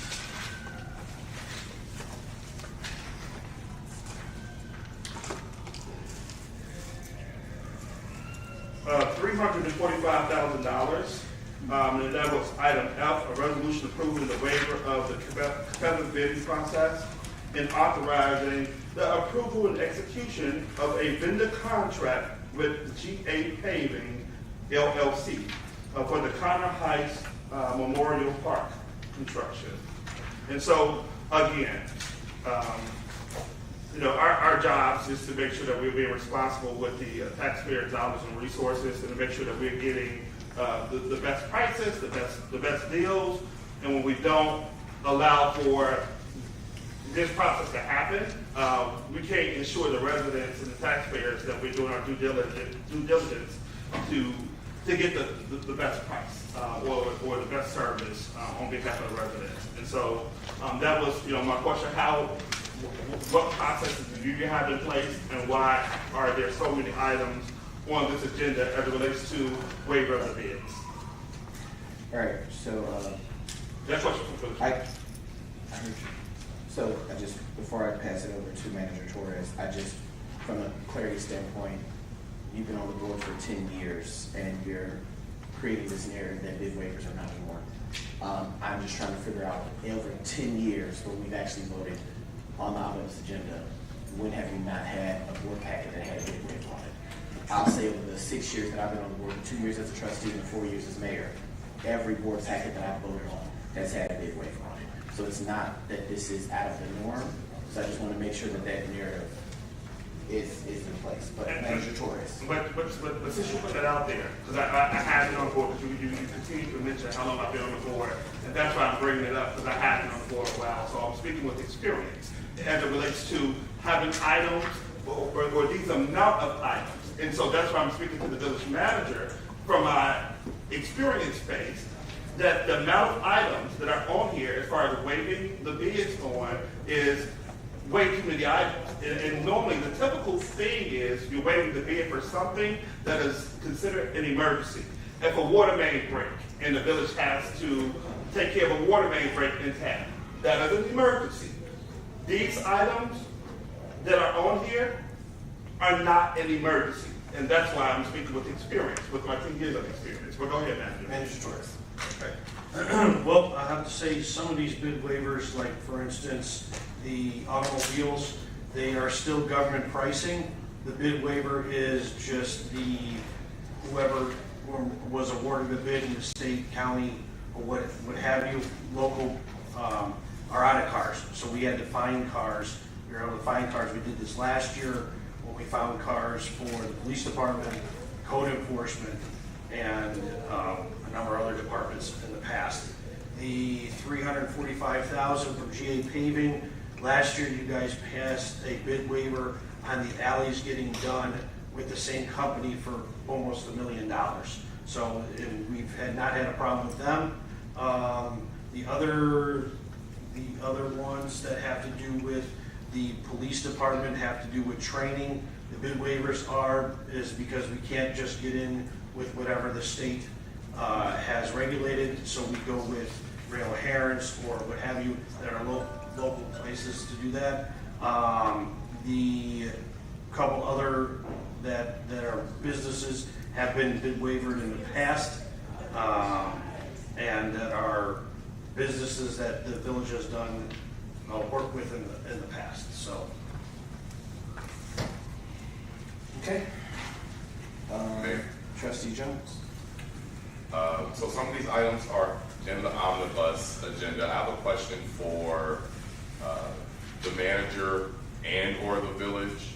$345,000. And that was item F, a resolution approving the waiver of the competitive bidding process and authorizing the approval and execution of a vendor contract with GA Paving LLC for the Connor Heights Memorial Park construction. And so, again, our jobs is to make sure that we're being responsible with the taxpayer dollars and resources, and to make sure that we're getting the best prices, the best deals, and when we don't allow for this process to happen, we can't ensure the residents and the taxpayers that we're doing our due diligence to get the best price or the best service on behalf of the residents. And so that was my question: what processes do you have in place, and why are there so many items on this agenda as it relates to waiver of the bids? All right, so That's what you're I heard you. So before I pass it over to Manager Torres, from a clarity standpoint, you've been on the board for 10 years and you're creating this narrative that bid waivers are not anymore. I'm just trying to figure out, over 10 years where we've actually voted on the omnibus agenda, when have you not had a board packet that had a bid waiver on it? I'll say over the 6 years that I've been on the board, 2 years as a trustee and 4 years as mayor, every board packet that I've voted on has had a bid waiver on it. So it's not that this is out of the norm. So I just want to make sure that narrative is in place. But Manager Torres. But since you put that out there, because I have been on board, because you continue to mention how long I've been on the board, and that's why I'm bringing it up, because I have been on the board a while. So I'm speaking with experience as it relates to having items or these amount of items. And so that's why I'm speaking to the village manager from my experience base, that the amount of items that are on here as far as waiving the bids on is way too many items. And normally the typical thing is you're waiving the bid for something that is considered an emergency. If a water main break and the village has to take care of a water main break in town, that is an emergency. These items that are on here are not an emergency. And that's why I'm speaking with experience, with my 10 years of experience. But go ahead, Manager. Manager Torres. Okay. Well, I have to say some of these bid waivers, like for instance, the automobiles, they are still government pricing. The bid waiver is just whoever was awarded the bid in the state, county, or what have you, local, are out of cars. So we had to find cars. We were able to find cars. We did this last year when we found cars for the police department, code enforcement, and a number of other departments in the past. The $345,000 from GA Paving. Last year, you guys passed a bid waiver on the alleys getting done with the same company for almost $1 million. So we've not had a problem with them. The other ones that have to do with the police department have to do with training. The bid waivers is because we can't just get in with whatever the state has regulated, so we go with rail herons or what have you that are local places to do that. The couple other that are businesses have been bid waivered in the past, and that are businesses that the village has done work with in the past. So, Okay. Trustee Jones. So some of these items are in the omnibus agenda. I have a question for the manager and or the village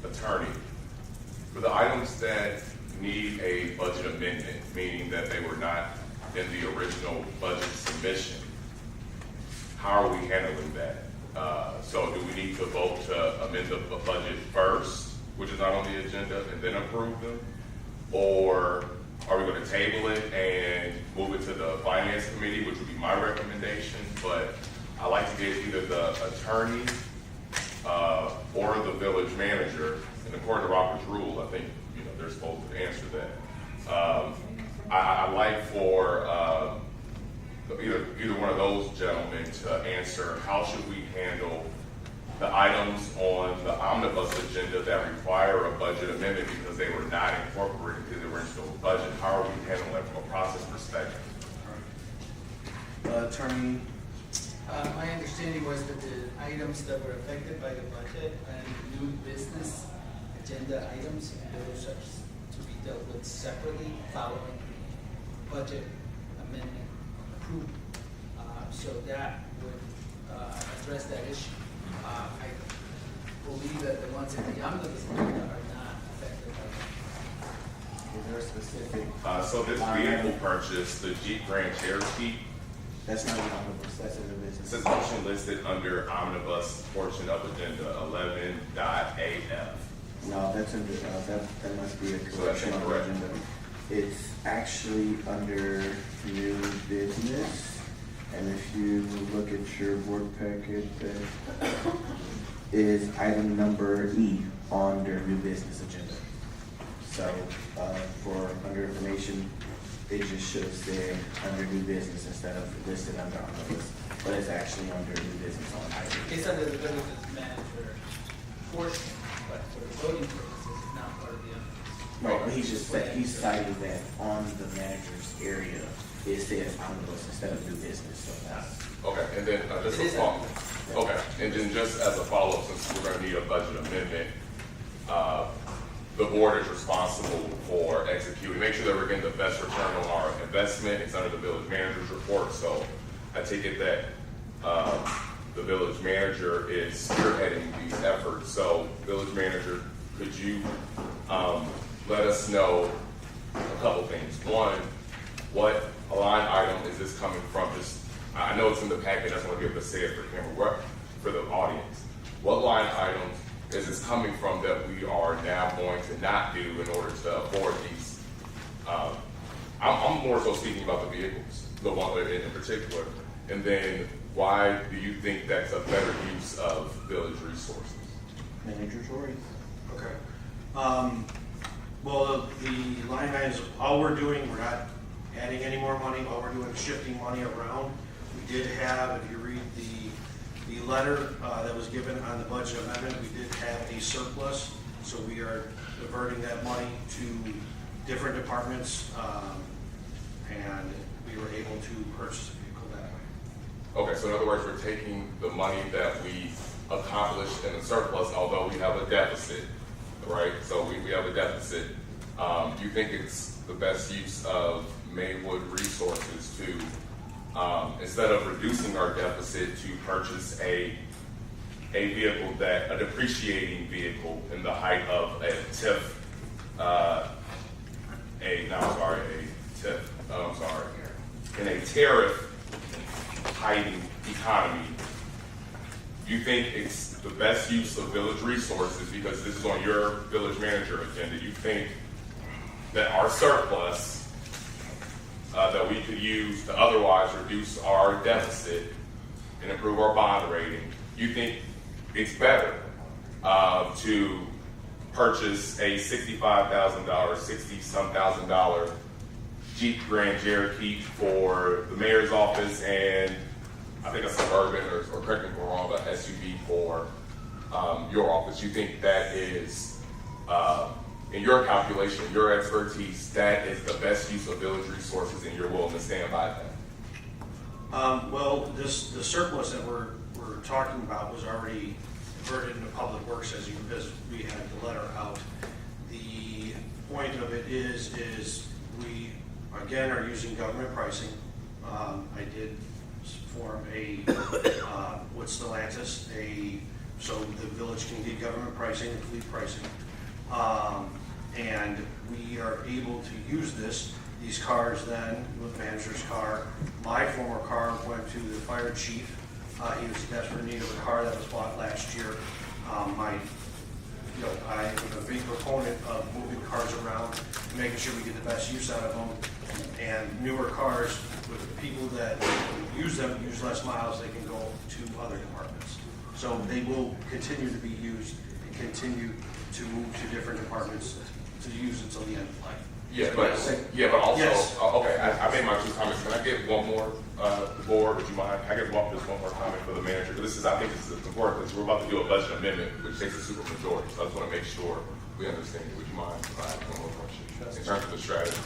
attorney. For the items that need a budget amendment, meaning that they were not in the original budget submission, how are we handling that? So do we need to vote to amend the budget first, which is not on the agenda, and then approve them? Or are we going to table it and move it to the finance committee, which would be my recommendation? But I like to get either the attorney or the village manager, and according to Robert's rule, I think they're supposed to answer that. I like for either one of those gentlemen to answer how should we handle the items on the omnibus agenda that require a budget amendment because they were not incorporated into the original budget. How are we handling that from a process perspective? Attorney. My understanding was that the items that were affected by the budget and new business agenda items, those are to be dealt with separately following budget amendment approval. So that would address that issue. I believe that the ones in the omnibus agenda are not affected by that. Is there a specific? So this vehicle purchase, the Jeep Grand Cherokee, That's not an omnibus, that's in the business. it's motion listed under omnibus portion of agenda 11.AF. No, that's under, that must be a So that's correction on the incorrect. agenda. It's actually under new business. And if you look at your board packet, that is item number E on their new business agenda. So, for under information, it just shows there under new business instead of listed under omnibus, but it's actually under new business on item. It's under the village manager portion, but for the voting purposes, it's not part of the omnibus. Right, but he's citing that on the manager's area, it says omnibus instead of new business, so that's. Okay, and then just a follow-up. Okay, and then just as a follow-up, since we're going to need a budget amendment, the board is responsible for executing, make sure that we're getting the best return on our investment. It's under the village manager's report, so I take it that the village manager is spearheading these efforts. So, village manager, could you let us know a couple things? One, what line item is this coming from? Just, I know it's in the packet, I just want to be able to say it for camera, for the audience. What line items is this coming from that we are now going to not do in order to afford these? I'm more so speaking about the vehicles, the one in particular. And then why do you think that's a better use of village resources? Manager Tory. Okay. Well, the line items, all we're doing, we're not adding any more money, all we're doing is shifting money around. We did have, if you read the letter that was given on the budget amendment, we did have a surplus, so we are diverting that money to different departments, and we were able to purchase a vehicle that way. Okay, so in other words, we're taking the money that we accomplished in the surplus, although we have a deficit, right? So we have a deficit. Do you think it's the best use of Maywood resources to, instead of reducing our deficit, to purchase a vehicle a depreciating vehicle in the height of a TIF, in a tariff hiding economy? Do you think it's the best use of village resources, because this is on your village manager agenda? You think that our surplus that we could use to otherwise reduce our deficit and improve our bond rating, you think it's better to purchase a $65,000, $60-some thousand Jeep Grand Cherokee for the mayor's office and I think a Suburban, or correct me if I'm wrong, but SUV for your office? You think that is, in your calculation, your expertise, that is the best use of village resources, and you're willing to stand by that? Well, the surplus that we're talking about was already converted into public works as we had the letter out. The point of it is we, again, are using government pricing. I did form a, with Stellantis, so the village can get government pricing and fleet pricing. And we are able to use these cars then, with manager's car. My former car went to the fire chief. He was in desperate need of a car that was bought last year. I am a big proponent of moving cars around, making sure we get the best use out of them. And newer cars, with the people that use them, use less miles, they can go to other departments. So they will continue to be used and continue to move to different departments to use until the end of life. But also, Yes. Okay, I made my 2 comments. Can I get one more, the board, would you mind? I get just one more comment for the manager. I think this is important, because we're about to do a budget amendment, which takes a super majority. So I just want to make sure we understand it. Would you mind if I have one more question in terms of the strategy?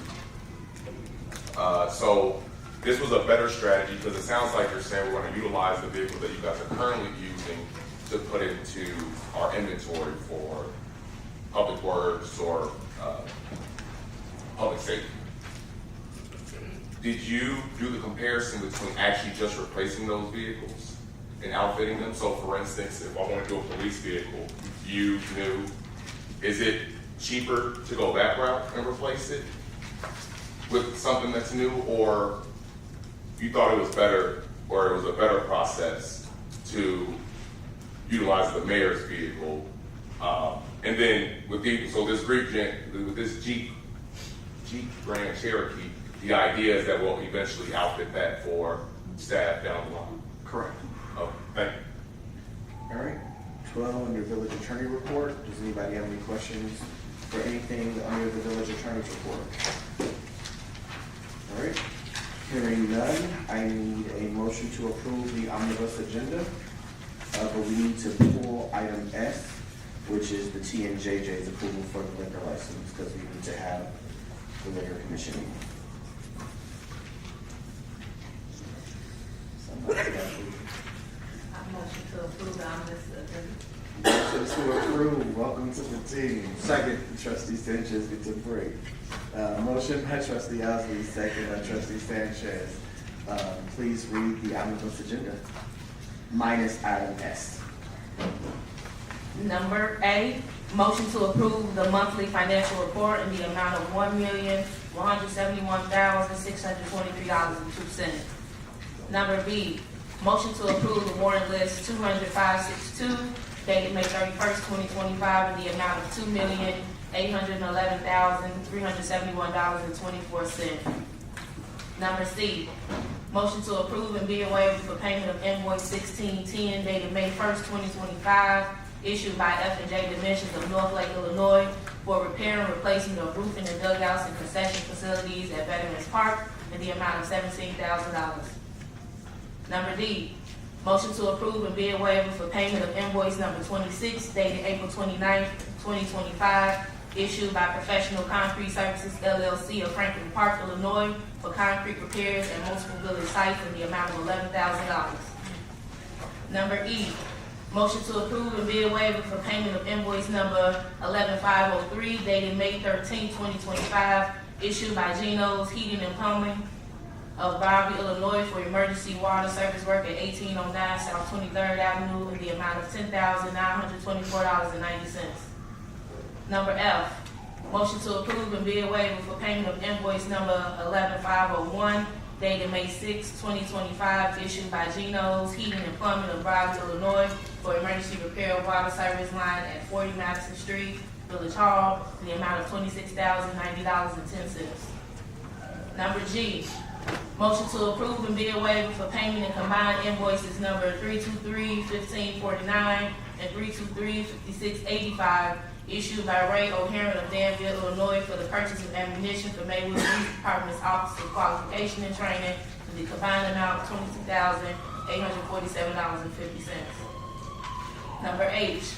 So this was a better strategy, because it sounds like you're saying we're going to utilize the vehicle that you guys are currently using to put into our inventory for public works or public safety. Did you do the comparison between actually just replacing those vehicles and outfitting them? So for instance, if I want to do a police vehicle, you knew, is it cheaper to go that route and replace it with something that's new, or you thought it was better, or it was a better process to utilize the mayor's vehicle? And then with this Jeep Grand Cherokee, the idea is that we'll eventually outfit that for staff down the line. Correct. Oh, thank you. All right, 12 under village attorney report. Does anybody have any questions for anything under the village attorney's report? All right, hearing none, I need a motion to approve the omnibus agenda. But we need to pull item S, which is the T&JJ's approval for the liquor license, because we need to have the liquor commission meeting. Somebody got to- I motion to approve the omnibus agenda. Motion to approve, welcome to the team. Second, trustee Sanchez gets a break. Motion by trustee Osley, second by trustee Sanchez. Please read the omnibus agenda, minus item S. Number A, motion to approve the monthly financial report in the amount of $1,171,623.02. Number B, motion to approve the warrant list 200-562, dated May 31st, 2025, in the amount of $2,811,371.24. Number C, motion to approve and be waived for payment of invoice 1610, dated May 1st, 2025, issued by F&J Dimensions of North Lake, Illinois, for repair and replacement of roofing and dugouts and concession facilities at Veterans Park in the amount of $17,000. Number D, motion to approve and be waived for payment of invoice number 26, dated April 29th, 2025, issued by Professional Concrete Services LLC of Franklin Park, Illinois, for concrete repairs at multiple village sites in the amount of $11,000. Number E, motion to approve and be waived for payment of invoice number 11503, dated May 13, 2025, issued by Geno's Heating and Plumbing of Bobby, Illinois, for emergency water service work at 1809 South 23rd Avenue in the amount of $10,924.90. Number F, motion to approve and be waived for payment of invoice number 11501, dated May 6, 2025, issued by Geno's Heating and Plumbing of Bobby, Illinois, for emergency repair of water service line at 40 Madison Street, Village Hall, in the amount of $26,090.10. Number G, motion to approve and be waived for payment in combined invoices number 323-1549 and 323-5685, issued by Ray O'Haron of Danville, Illinois, for the purchase of ammunition for Maywood Police Department's Office of Qualification and Training, in the combined amount of $22,847.50. Number H,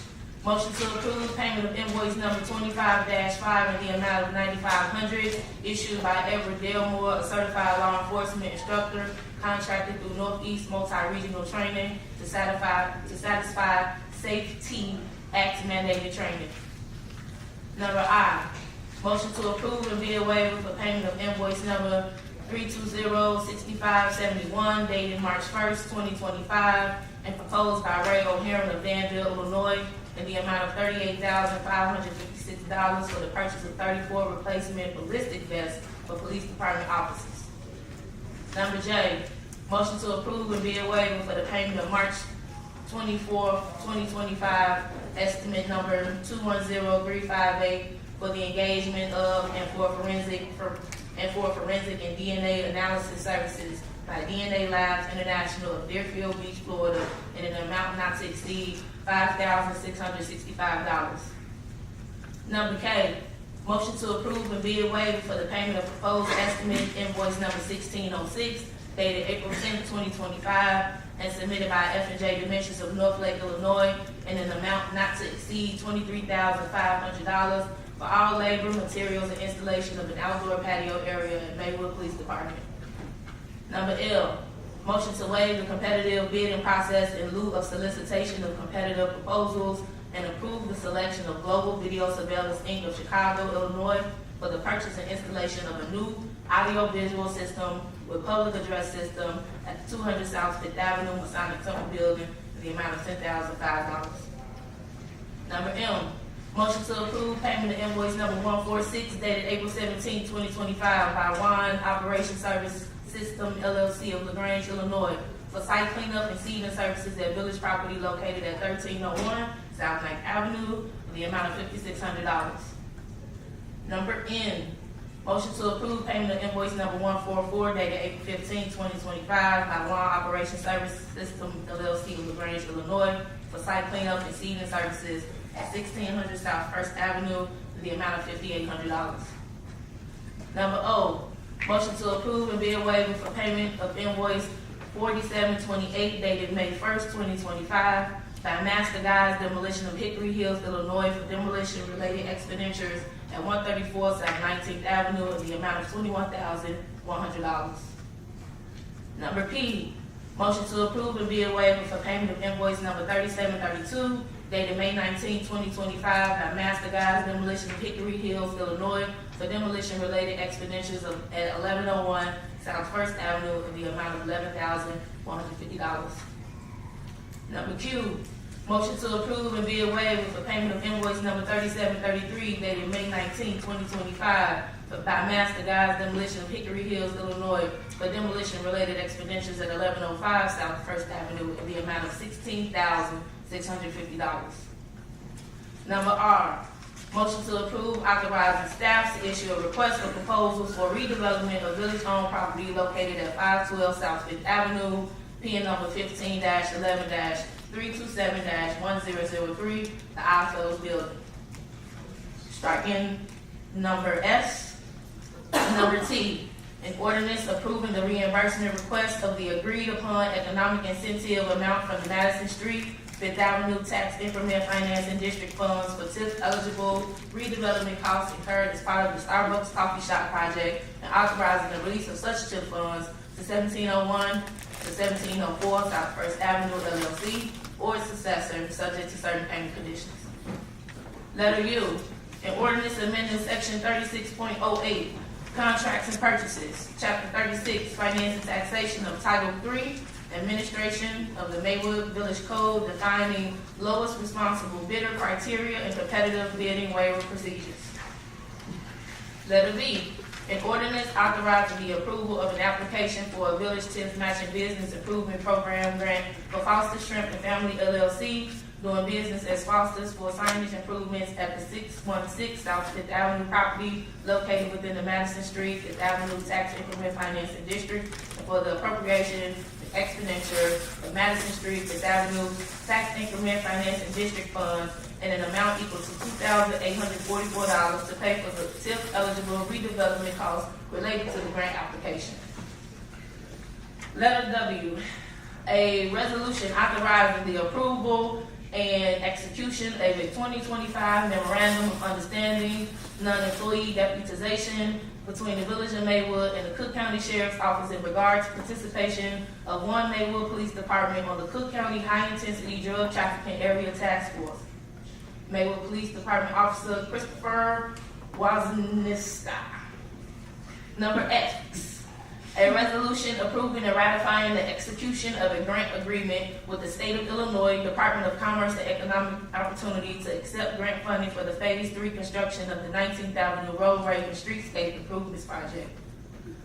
motion to approve payment of invoice number 25-5 in the amount of $9,500, issued by Edward Delmore, a certified law enforcement instructor, contracted through Northeast Multi-Regional Training to satisfy Safety Act mandated training. Number I, Motion to approve and bid waiver for payment of invoice number 320-6571 dated March 1st, 2025, and proposed by Ray O'Haron of Danville, Illinois, in the amount of $38,556 for the purchase of 34 replacement ballistic vests for police department officers. Number J, motion to approve and bid waiver for the payment of March 24, 2025, estimate number 210358 for the engagement of and for forensic and DNA analysis services by DNA Labs International of Deerfield Beach, Florida, in an amount not to exceed $5,665. Number K, motion to approve and bid waiver for the payment of proposed estimate invoice number 1606 dated April 10, 2025, and submitted by F&J Dimensions of North Lake, Illinois, in an amount not to exceed $23,500 for all labor, materials, and installation of an outdoor patio area in Maywood Police Department. Number L, motion to waive the competitive bidding process in lieu of solicitation of competitive proposals and approve the selection of Global Video Surveillance, Inc. of Chicago, Illinois, for the purchase and installation of a new audio-visual system with public address system at the 200 South 5th Avenue Masonic Temple Building in the amount of $10,005. Number M, motion to approve payment of invoice number 146 dated April 17, 2025 by Wine Operation Service System LLC of LaGrange, Illinois, for site cleanup and seeding services at village property located at 1301 South Lake Avenue for the amount of $5,600. Number N, motion to approve payment of invoice number 144 dated April 15, 2025 by Lawn Operation Service System LLC of LaGrange, Illinois, for site cleanup and seeding services at 1600 South First Avenue for the amount of $5,800. Number O, motion to approve and bid waiver for payment of invoice 4728 dated May 1st, 2025 by Master Guys Demolition of Hickory Hills, Illinois, for demolition-related expenditures at 134 South 19th Avenue in the amount of $21,100. Number P, motion to approve and bid waiver for payment of invoice number 3732 dated May 19, 2025 by Master Guys Demolition of Hickory Hills, Illinois, for demolition-related expenditures at 1101 South First Avenue in the amount of $11,150. Number Q, motion to approve and bid waiver for payment of invoice number 3733 dated May 19, 2025 by Master Guys Demolition of Hickory Hills, Illinois, for demolition-related expenditures at 1105 South First Avenue in the amount of $16,650. Number R, motion to approve authorizing staff to issue a request for proposals for redevelopment of village-owned property located at 512 South 5th Avenue, PN number 15-11-327-1003, the Altos Building. Striking number S. Number T, an ordinance approving the reimbursement request of the agreed-upon economic incentive amount from the Madison Street 5th Avenue Tax Increment Financing District funds for TIF-eligible redevelopment costs incurred as part of the Starbucks Coffee Shop project, and authorizing the release of such TIF funds to 1701 to 1704 South First Avenue LLC or its successor, subject to certain payment conditions. Letter U, an ordinance amending section 36.08, contracts and purchases, chapter 36, finance and taxation of title 3, administration of the Maywood Village Code, defining lowest responsible bidder criteria and competitive bidding waiver procedures. Letter B, an ordinance authorizing the approval of an application for a Village TIF Matching Business Improvement Program grant for Foster's Shrimp and Family LLC, doing business as Foster's for signage improvements at the 616 South 5th Avenue property located within the Madison Street 5th Avenue Tax Increment Financing District, and for the appropriation expenditure of Madison Street 5th Avenue Tax Increment Financing District funds in an amount equal to $2,844 to pay for the TIF-eligible redevelopment costs related to the grant application. Letter W, a resolution authorizing the approval and execution of a 2025 Memorandum of Understanding, non-employee deputization between the Village of Maywood and the Cook County Sheriff's Office in regard to participation of one Maywood Police Department on the Cook County High-Intensity Drug Trafficking Area Task Force. Maywood Police Department Officer Christopher Wazniska. Number X, a resolution approving and ratifying the execution of a grant agreement with the State of Illinois Department of Commerce and Economic Opportunity to accept grant funding for the Phase 3 construction of the 19th Avenue Roadway and Streetscape Improvements Project.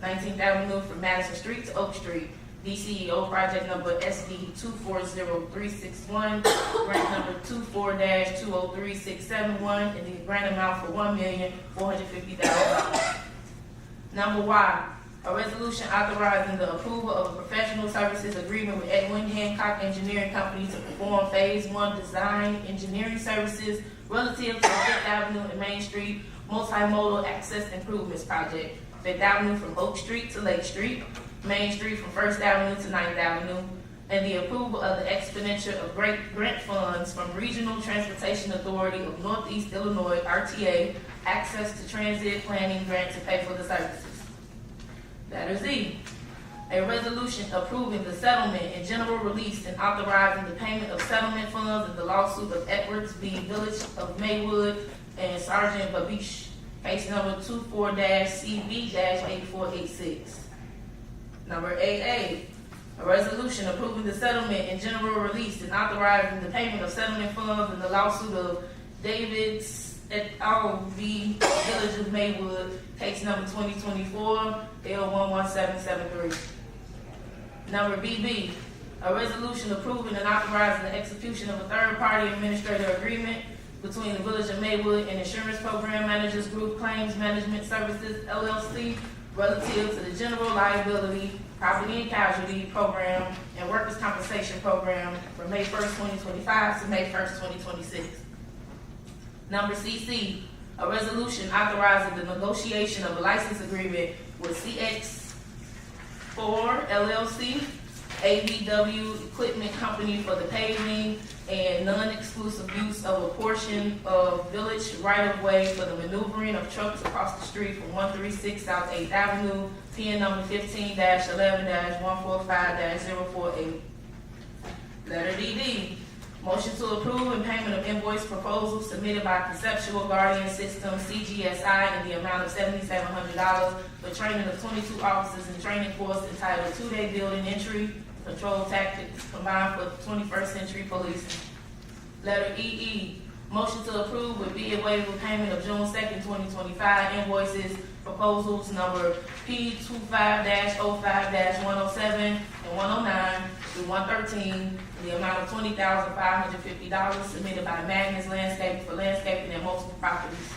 19th Avenue from Madison Street to Oak Street. DCEO project number SD 240361, grant number 24-203671, and the grant amount for $1,450,000. Number Y, a resolution authorizing the approval of a professional services agreement with Edwin Hancock Engineering Company to perform Phase 1 design engineering services relative to the 5th Avenue and Main Street multimodal access improvements project. 5th Avenue from Oak Street to Lake Street, Main Street from 1st Avenue to 9th Avenue, and the approval of the expenditure of grant funds from Regional Transportation Authority of Northeast Illinois, RTA, access to transit planning grant to pay for the services. Letter Z, a resolution approving the settlement and general release and authorizing the payment of settlement funds in the lawsuit of Edwards v. Village of Maywood and Sergeant Babish, case number 24-CB-8486. Number AA, a resolution approving the settlement and general release and authorizing the payment of settlement funds in the lawsuit of Davids et al. V. Village of Maywood, case number 2024-L11773. Number BB, a resolution approving and authorizing the execution of a third-party administrator agreement between the Village of Maywood and Insurance Program Managers Group Claims Management Services, LLC, relative to the general liability, property and casualty program, and workers' compensation program from May 1st, 2025 to May 1st, 2026. Number CC, a resolution authorizing the negotiation of a license agreement with CX4 LLC, ABW Equipment Company for the paving and non-exclusive use of a portion of village right-of-way for the maneuvering of trucks across the street from 136 South 8th Avenue, PN number 15-11-145-048. Letter DD, motion to approve and payment of invoice proposal submitted by Conceptual Guardian System, CGSI, in the amount of $7,700 for training of 22 officers in training course entitled 2-Day Building Entry Control Tactics combined for 21st Century Policing. Letter EE, motion to approve with bid waiver payment of June 2nd, 2025 invoices, proposals number P25-05-107 and 109 through 113, in the amount of $20,550 submitted by Magnus Landscaping for landscaping at multiple properties.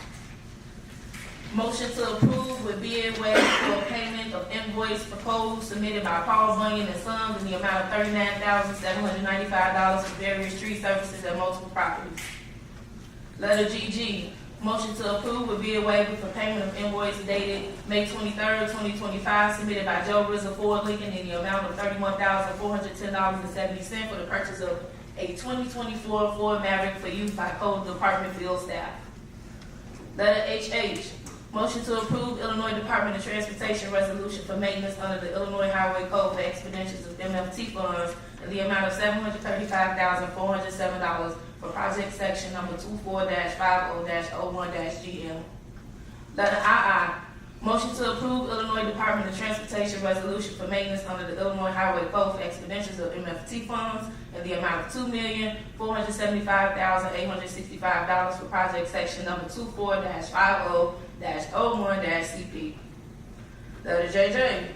Motion to approve with bid waiver for payment of invoice proposed submitted by Paul Bunyan and Sons in the amount of $39,795 for various tree services at multiple properties. Letter GG, motion to approve with bid waiver for payment of invoice dated May 23rd, 2025, submitted by Joe Rizzo Ford Lincoln in the amount of $31,410.70 for the purchase of a 2024 Ford Maverick for use by Code Department field staff. Letter HH, motion to approve Illinois Department of Transportation resolution for maintenance under the Illinois Highway Code for expenditures of MFT funds in the amount of $735,407 for project section number 24-50-01-GM. Letter II, motion to approve Illinois Department of Transportation resolution for maintenance under the Illinois Highway Code for expenditures of MFT funds in the amount of $2,475,865 for project section number 24-50-01-CP. Letter JJ,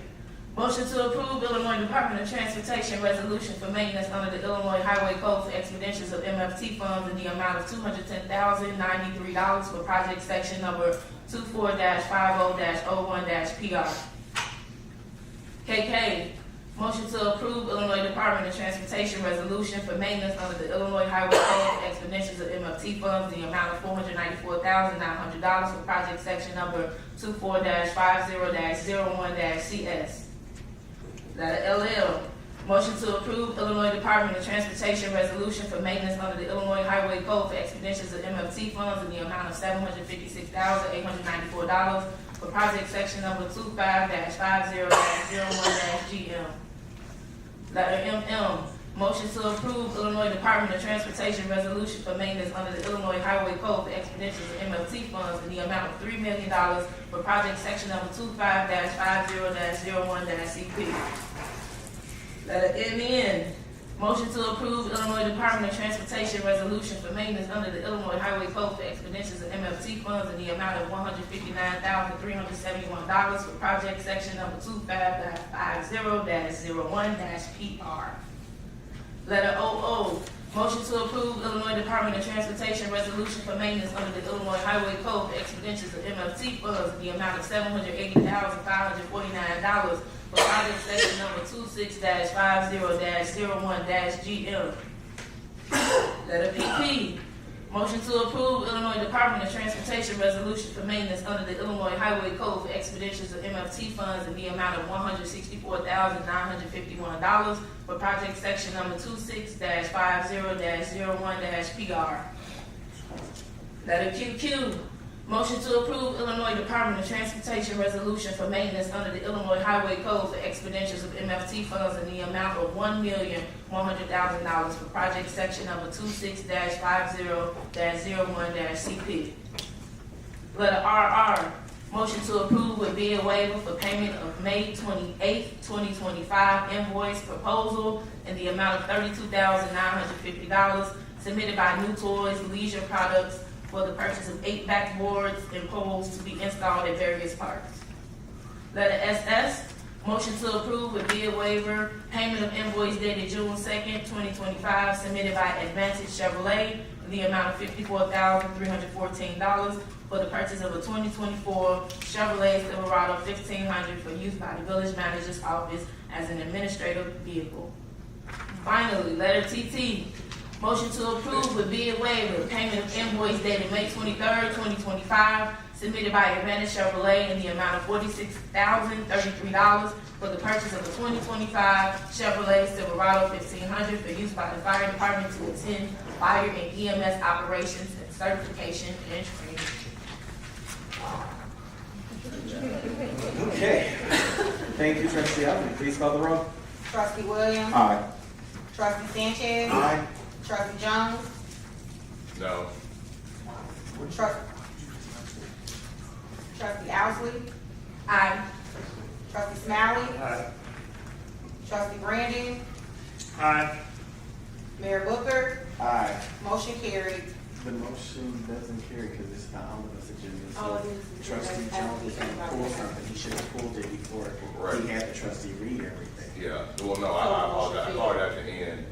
motion to approve Illinois Department of Transportation resolution for maintenance under the Illinois Highway Code for expenditures of MFT funds in the amount of $210,093 for project section number 24-50-01-PR. KK, motion to approve Illinois Department of Transportation resolution for maintenance under the Illinois Highway Code for expenditures of MFT funds in the amount of $494,900 for project section number 24-50-01-CS. Letter LL, motion to approve Illinois Department of Transportation resolution for maintenance under the Illinois Highway Code for expenditures of MFT funds in the amount of $756,894 for project section number 25-50-01-GM. Letter MM, Motion to approve Illinois Department of Transportation resolution for maintenance under the Illinois Highway Code for expenditures of MLT funds in the amount of $3 million for project section number 25-50-01-CP. Letter MN. Motion to approve Illinois Department of Transportation resolution for maintenance under the Illinois Highway Code for expenditures of MLT funds in the amount of $159,371 for project section number 25-50-01-PR. Letter OO. Motion to approve Illinois Department of Transportation resolution for maintenance under the Illinois Highway Code for expenditures of MLT funds in the amount of $780,549 for project section number 26-50-01-GM. Letter PP. Motion to approve Illinois Department of Transportation resolution for maintenance under the Illinois Highway Code for expenditures of MLT funds in the amount of $164,951 for project section number 26-50-01-PR. Letter QQ. Motion to approve Illinois Department of Transportation resolution for maintenance under the Illinois Highway Code for expenditures of MFT funds in the amount of $1,100,000 for project section number 26-50-01-CP. Letter RR. Motion to approve with bid waiver for payment of May 28, 2025 invoice proposal in the amount of $32,950 submitted by New Toys Leisure Products for the purchase of 8 backboards and poles to be installed at various parks. Letter SS. Motion to approve with bid waiver payment of invoice dated June 2nd, 2025 submitted by Advantage Chevrolet in the amount of $54,314 for the purchase of a 2024 Chevrolet Silverado 1500 for use by the village manager's office as an administrative vehicle. Finally, letter TT. Motion to approve with bid waiver payment of invoice dated May 23rd, 2025 submitted by Advantage Chevrolet in the amount of $46,033 for the purchase of a 2025 Chevrolet Silverado 1500 for use by the fire department to attend fire and EMS operations and certification and training. Okay. Thank you, Trustee Allen. Please call the roll. Trustee Williams. Aye. Trustee Sanchez. Aye. Trustee Jones. No. Trustee Owsley. Aye. Trustee Smalley. Aye. Trustee Brandon. Aye. Mayor Booker. Aye. Motion carried. The motion doesn't carry because it's not on the agenda. Oh, So it is. Trustee Jones was gonna pull something. He should have pulled it before Right. he had the trustee read everything. Yeah, well, no, I apologize. I called at the end.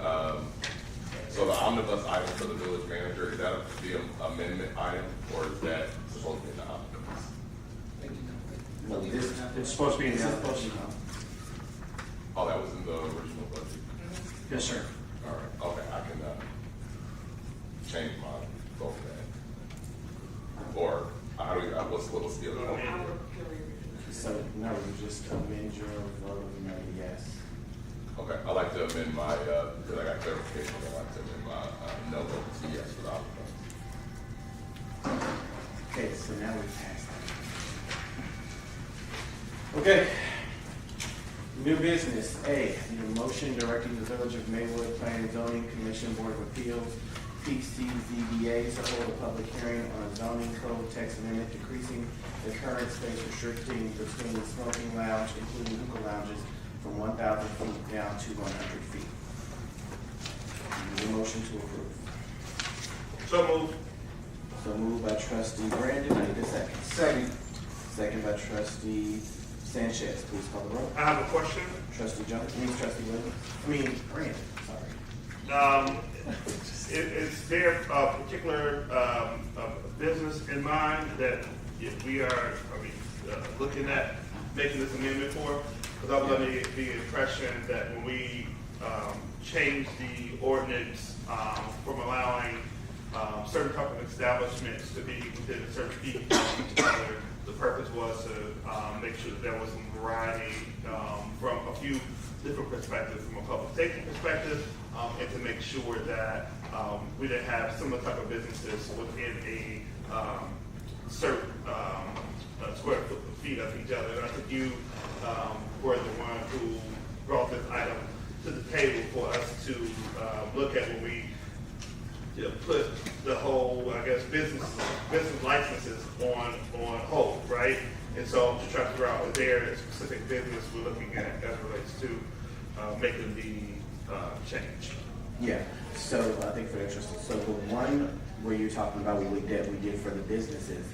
So the omnibus item for the village manager, is that the amendment item, or is that supposed to be in the omnibus? No, this, It's supposed to be in the other. Oh, that was in the original budget? Yes, sir. All right, okay, I can, change my vote for that. Or, how do we, what's the other one? so no, you just amend your vote and make a yes. Okay, I'd like to amend my, because I got clarification, I'd like to amend my, no vote to yes for the omnibus. Okay, so now we pass that. Okay. New business. A, need a motion directing the Village of Maywood Planning and Zoning Commission Board of Appeals, PCZBA, to hold a public hearing on a zoning code text amendment decreasing the current space restricting between the smoking lounge, including hookah lounges, from 1,000 feet down to 100 feet. Need a motion to approve. So moved. So moved by Trustee Brandon. I need a second. Second by Trustee Sanchez. Please call the roll. I have a question. Trustee Jones, Trustee Williams. Brandon, sorry. Is there a particular business in mind that we are looking at making this amendment for? Because I was under the impression that when we changed the ordinance from allowing certain type of establishments to be within a certain feet of each other, the purpose was to make sure that there was some variety from a few different perspectives, from a public safety perspective, and to make sure that we didn't have similar type of businesses within a certain square feet of each other. And I think you were the one who brought this item to the table for us to look at when we put the whole, I guess, business licenses on hold, right? And so to try to figure out, is there a specific business we're looking at as it relates to making the change? Yeah, so I think for the interest, so the one where you're talking about what we did for the businesses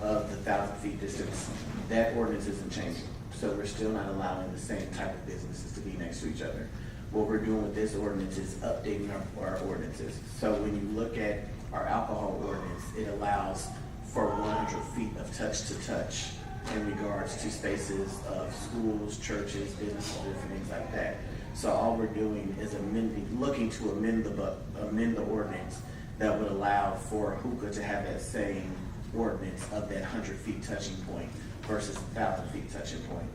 of the 1,000 feet distance, that ordinance isn't changing. So we're still not allowing the same type of businesses to be next to each other. What we're doing with this ordinance is updating our ordinances. So when you look at our alcohol ordinance, it allows for 100 feet of touch to touch in regards to spaces of schools, churches, businesses, different things like that. So all we're doing is looking to amend the ordinance that would allow for hookah to have that same ordinance of that 100 feet touching point versus 1,000 feet touching point.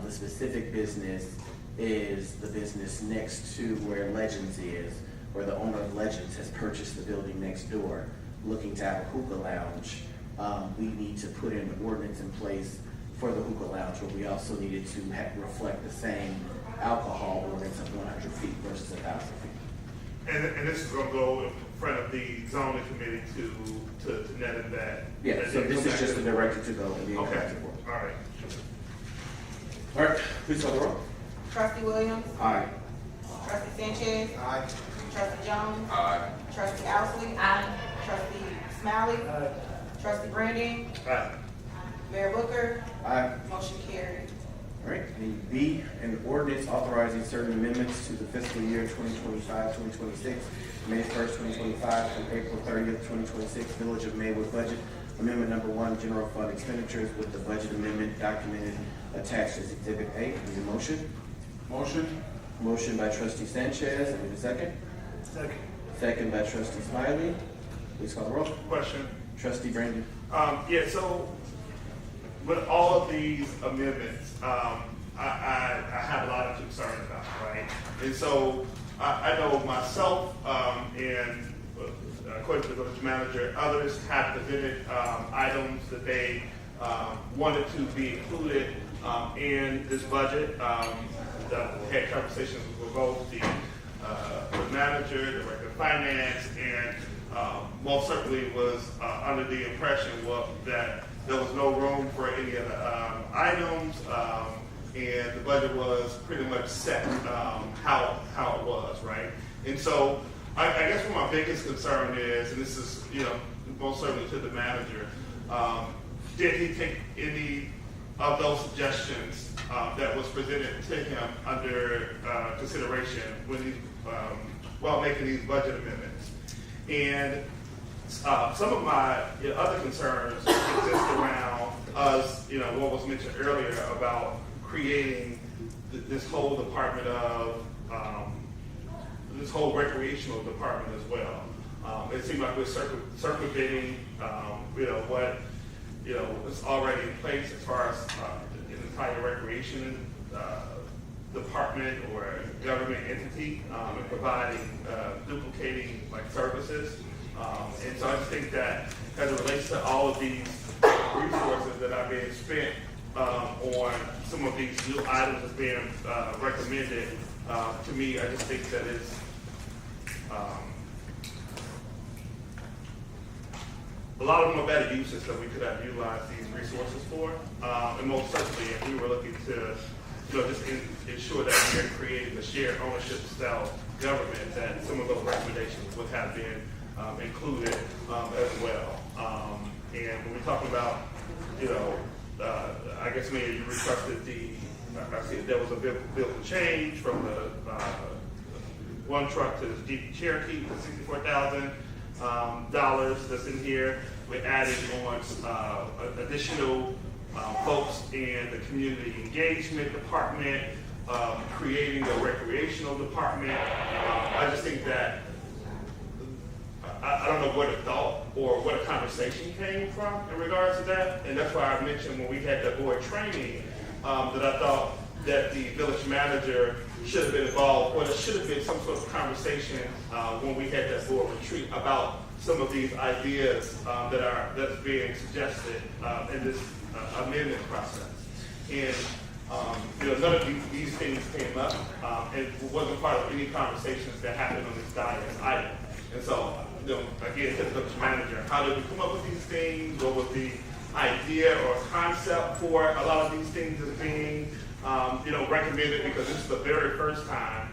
The specific business is the business next to where Legends is, where the owner of Legends has purchased the building next door, looking to have a hookah lounge. We need to put an ordinance in place for the hookah lounge, but we also needed to reflect the same alcohol ordinance of 100 feet versus 1,000 feet. And this is going to go in front of the zoning committee to net that. Yeah, so this is just a directive to go and be okay. All right. All right, please call the roll. Trustee Williams. Aye. Trustee Sanchez. Aye. Trustee Jones. Aye. Trustee Ousley. Aye. Trustee Smiley. Aye. Trustee Brandon. Aye. Mayor Booker. Aye. Motion carried. All right, and B, an ordinance authorizing certain amendments to the fiscal year 2025-2026, May 1st, 2025 through April 30th, 2026, Village of Maywood budget. Amendment number 1, general fund expenditures with the budget amendment documented attached as Exhibit A. Need a motion? Motion? Motion by Trustee Sanchez. I need a second. Second. Second by Trustee Smiley. Please call the roll. Question. Trustee Brandon. Yeah, so with all of these amendments, I have a lot of concern about, right? And so I know myself and according to the village manager, others have presented items that they wanted to be included in this budget. Had conversations with both the manager, the director of finance, and most certainly was under the impression that there was no room for any of the items, and the budget was pretty much set how it was, right? And so I guess what my biggest concern is, and this is most certainly to the manager, did he take any of those suggestions that was presented to him under consideration when he, while making these budget amendments? And some of my other concerns exist around us, what was mentioned earlier about creating this whole department of, this whole recreational department as well. It seems like we're circumventing, what, is already in place as far as an entire recreation department or government entity and providing, duplicating services. And so I just think that as it relates to all of these resources that are being spent on some of these new items that's being recommended, to me, I just think that it's a lot of them are better uses that we could have utilized these resources for. And most certainly, if we were looking to just ensure that we're creating a shared ownership style government, that some of those recommendations would have been included as well. And when we're talking about, I guess Mayor, you requested I see there was a bill to change from the one truck to the Jeep Cherokee, the $64,000 that's in here. We're adding on additional folks in the community engagement department, creating a recreational department. I just think that I don't know where the thought or where the conversation came from in regards to that. And that's why I mentioned when we had the board training that I thought that the village manager should have been involved, or there should have been some sort of conversation when we had that board retreat about some of these ideas that's being suggested in this amendment process. And None of these things came up, and wasn't part of any conversations that happened on this diet either. And so, again, to the village manager, how did we come up with these things? What was the idea or concept for a lot of these things as being, recommended? Because this is the very first time,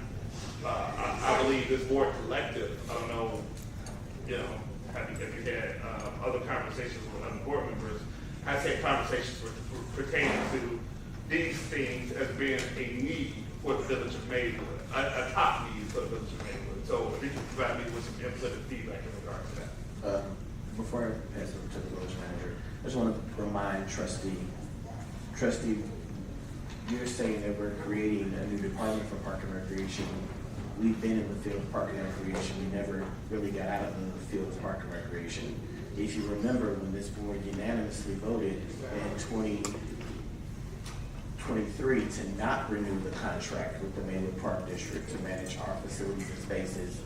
I believe this board collective, I don't know, have you had other conversations with other board members? I've had conversations pertaining to these things as being a need for the village of Maywood, a top need for the village of Maywood. So if you can provide me with some input and feedback in regards to that. Before I pass it over to the village manager, I just want to remind Trustee, you're saying that we're creating a new department for Park and Recreation. We've been in the field of Park and Recreation. We never really got out of the field of Park and Recreation. If you remember, when this board unanimously voted in 2023 to not renew the contract with the Maywood Park District to manage our facilities and spaces,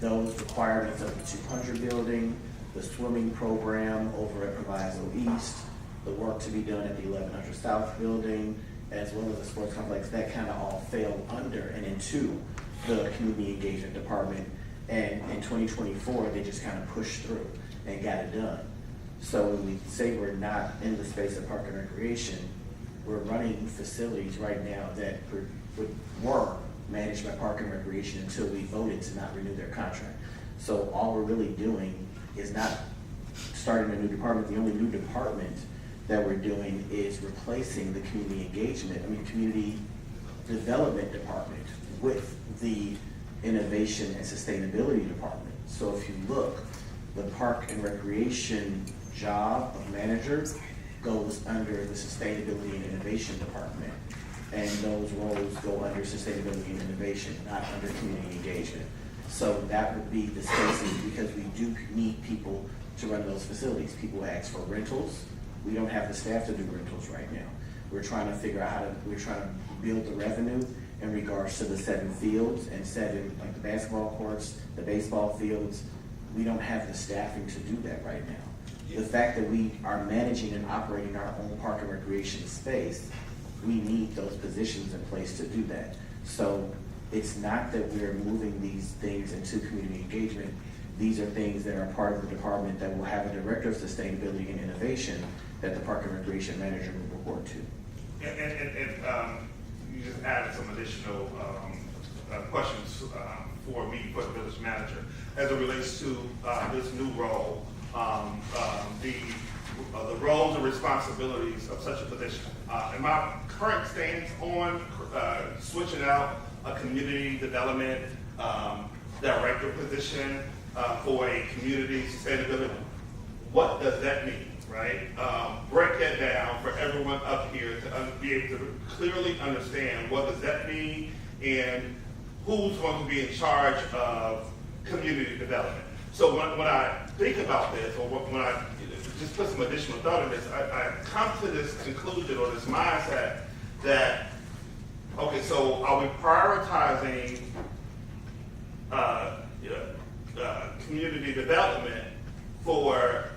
those requirements of the 200 building, the swimming program over at Proviso East, the work to be done at the 1100 South building, as well as the sports complex, that kind of all fell under and into the community engagement department. And in 2024, they just kind of pushed through and got it done. So when we say we're not in the space of Park and Recreation, we're running facilities right now that were managed by Park and Recreation until we voted to not renew their contract. So all we're really doing is not starting a new department. The only new department that we're doing is replacing the community development department with the innovation and sustainability department. So if you look, the Park and Recreation job of manager goes under the sustainability and innovation department. And those roles go under sustainability and innovation, not under community engagement. So that would be the spaces, because we do need people to run those facilities. People ask for rentals. We don't have the staff to do rentals right now. We're trying to figure out we're trying to build the revenue in regards to the 7 fields and 7, like the basketball courts, the baseball fields. We don't have the staffing to do that right now. The fact that we are managing and operating our own park and recreation space, we need those positions in place to do that. So it's not that we're moving these things into community engagement. These are things that are part of the department that will have a director of sustainability and innovation that the park and recreation manager will report to. And you just added some additional questions for me, for the village manager, as it relates to this new role, the roles and responsibilities of such a position. And my current stance on switching out a community development director position for a community sustainability, what does that mean, right? Break that down for everyone up here to be able to clearly understand what does that mean and who's going to be in charge of community development. So when I think about this, or when I just put some additional thought in this, I come to this conclusion or this mindset that, okay, so are we prioritizing community development for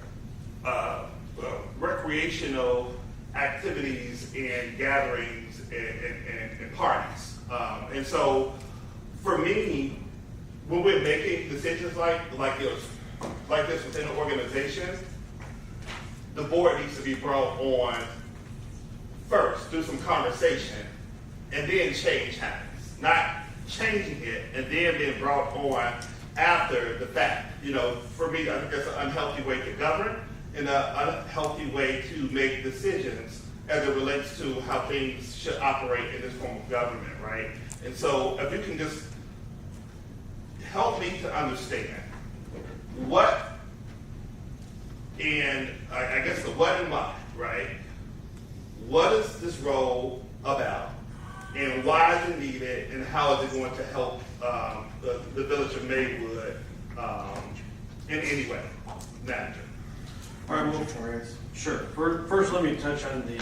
recreational activities and gatherings and parties? And so for me, when we're making decisions like this within an organization, the board needs to be brought on first, do some conversation, and then change happens. Not changing it and then being brought on after the fact. For me, I think that's an unhealthy way to govern and an unhealthy way to make decisions as it relates to how things should operate in this form of government, right? And so if you can just help me to understand what, and I guess the what and why, right? What is this role about, and why is it needed, and how is it going to help the village of Maywood in any way? Manager. All right, well, sure. First, let me touch on the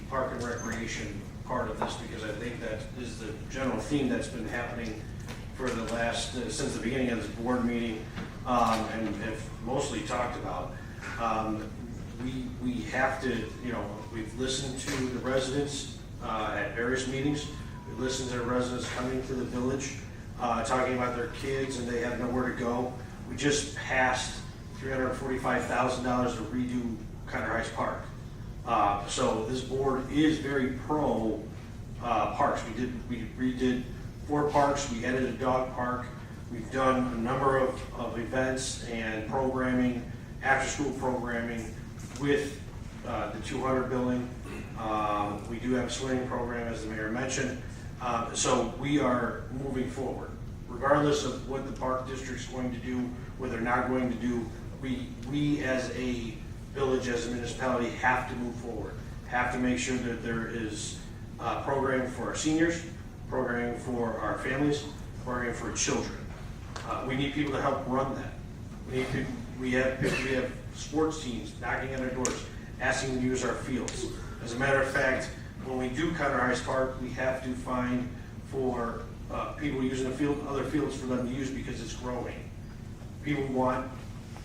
park and recreation part of this, because I think that is the general theme that's been happening for the last, since the beginning of this board meeting, and have mostly talked about. We have to, we've listened to the residents at various meetings. We listen to residents coming to the village, talking about their kids and they have nowhere to go. We just passed $345,000 to redo Cotter Heights Park. So this board is very pro parks. We redid 4 parks. We added a dog park. We've done a number of events and programming, after-school programming with the 200 building. We do have a swimming program, as the mayor mentioned. So we are moving forward. Regardless of what the park district's going to do, what they're not going to do, we as a village, as a municipality, have to move forward. Have to make sure that there is programming for our seniors, programming for our families, programming for children. We need people to help run that. We have sports teams knocking on our doors, asking to use our fields. As a matter of fact, when we do Cotter Heights Park, we have to find for people using the field, other fields for them to use because it's growing. People want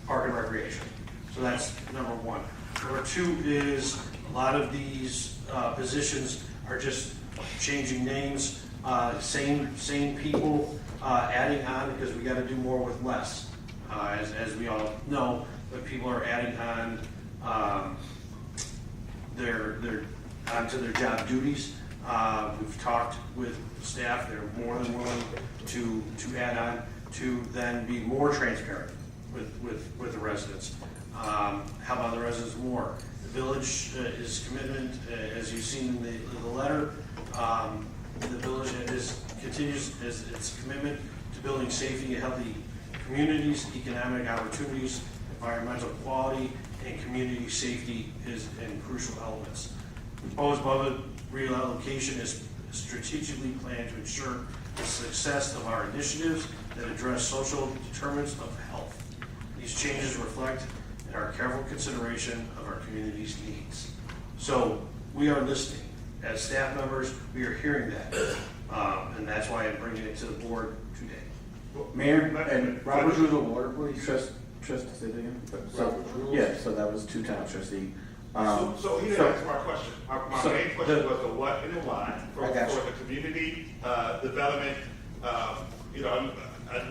park and recreation. So that's number one. Number 2 is a lot of these positions are just changing names, same people adding on because we got to do more with less, as we all know. But people are adding on onto their job duties. We've talked with staff; they're more than willing to add on to then be more transparent with the residents. How about the residents more? The village is commitment, as you've seen in the letter. The village continues its commitment to building safety and healthy communities, economic opportunities, environmental quality, and community safety is in crucial elements. The proposed budget reallocation is strategically planned to ensure the success of our initiatives that address social determinants of health. These changes reflect our careful consideration of our community's needs. So we are listening. As staff members, we are hearing that. And that's why I'm bringing it to the board today. Mayor, and Robert Rules of Order, please. Trustee, say that again? Yeah, so that was 2 times, trustee. So he didn't answer my question. My main question was the what and the why for the community development. I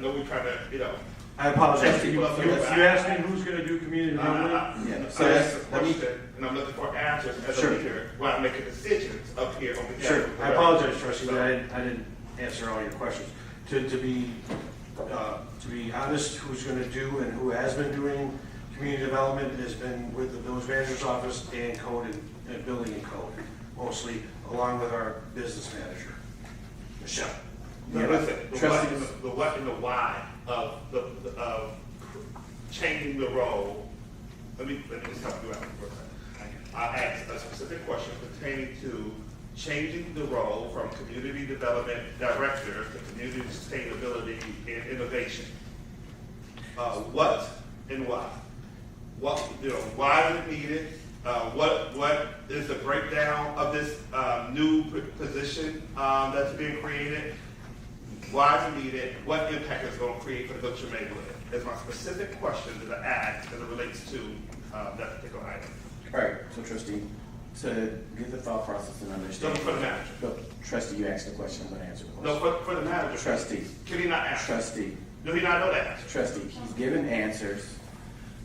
know we're trying to, I apologize. You asked me who's going to do community development. Yeah. So that's the question, and I'm looking for answers as a leader while I'm making decisions up here on behalf Sure. of the I apologize, trustee, but I didn't answer all your questions. To be honest, who's going to do and who has been doing community development has been with the village manager's office and code and building and code, mostly, along with our business manager, Michelle. The what and the why of changing the role. Let me just help you out for a second. I asked a specific question pertaining to changing the role from community development director to community sustainability and innovation. What and why? Why is it needed? What is the breakdown of this new position that's being created? Why is it needed? What impact is it going to create for the village of Maywood? Is my specific question that I asked as it relates to that particular item. All right, so trustee, to get the thought process and understand. No, for the manager. No, trustee, you asked the question, I'm going to answer the question. No, for the manager. Trustee. Can he not answer? Trustee. Do he not know the answer? Trustee, he's given answers.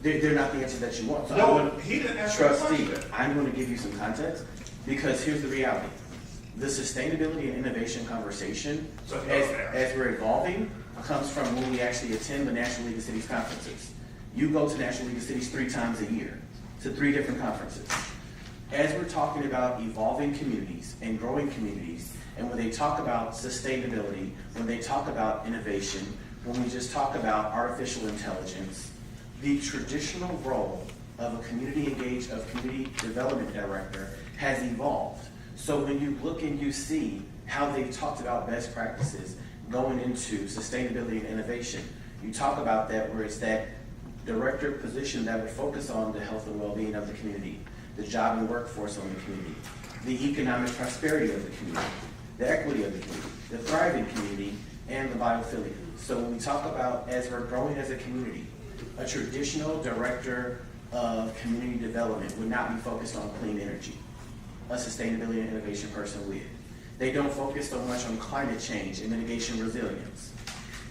They're not the answers that you want. So no, he didn't answer the Trustee, question. I'm going to give you some context because here's the reality. The sustainability and innovation conversation, as we're evolving, comes from when we actually attend the National League of Cities conferences. You go to National League of Cities 3 times a year to 3 different conferences. As we're talking about evolving communities and growing communities, and when they talk about sustainability, when they talk about innovation, when we just talk about artificial intelligence, the traditional role of a community development director has evolved. So when you look and you see how they've talked about best practices going into sustainability and innovation, you talk about that where it's that director position that would focus on the health and well-being of the community, the job and workforce of the community, the economic prosperity of the community, the equity of the community, the thriving community, and the biophilia. So when we talk about, as we're growing as a community, a traditional director of community development would not be focused on clean energy. a sustainability and innovation person with. They don't focus so much on climate change and mitigation resilience.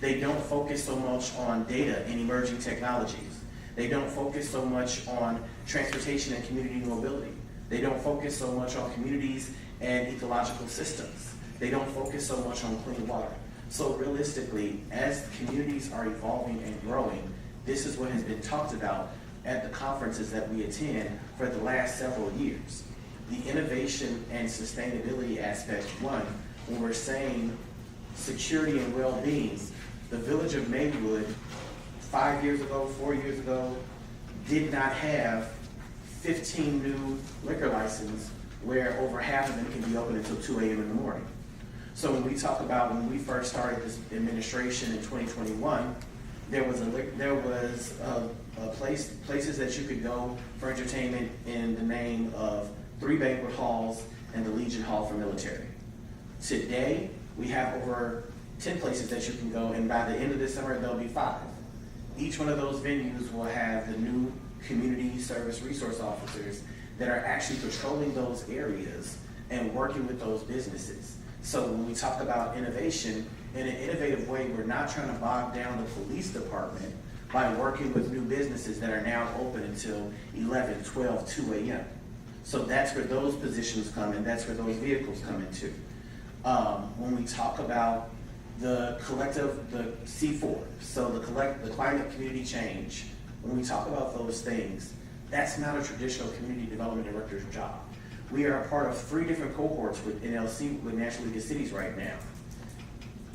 They don't focus so much on data and emerging technologies. They don't focus so much on transportation and community mobility. They don't focus so much on communities and ecological systems. They don't focus so much on clean water. So realistically, as communities are evolving and growing, this is what has been talked about at the conferences that we attend for the last several years. The innovation and sustainability aspect, one, when we're saying security and well-being, the village of Maywood 5 years ago, 4 years ago, did not have 15 new liquor licenses where over half of them can be open until 2 a.m. in the morning. So when we talk about when we first started this administration in 2021, there was places that you could go for entertainment in the name of 3 banquet halls and the Legion Hall for military. Today, we have over 10 places that you can go, and by the end of this summer, there'll be 5. Each one of those venues will have the new community service resource officers that are actually patrolling those areas and working with those businesses. So when we talk about innovation, in an innovative way, we're not trying to bog down the police department by working with new businesses that are now open until 11, 12, 2 a.m. So that's where those positions come in, that's where those vehicles come into. When we talk about the collective, the C4, so the climate community change, when we talk about those things, that's not a traditional community development director's job. We are a part of 3 different cohorts with NLC, with National League of Cities right now.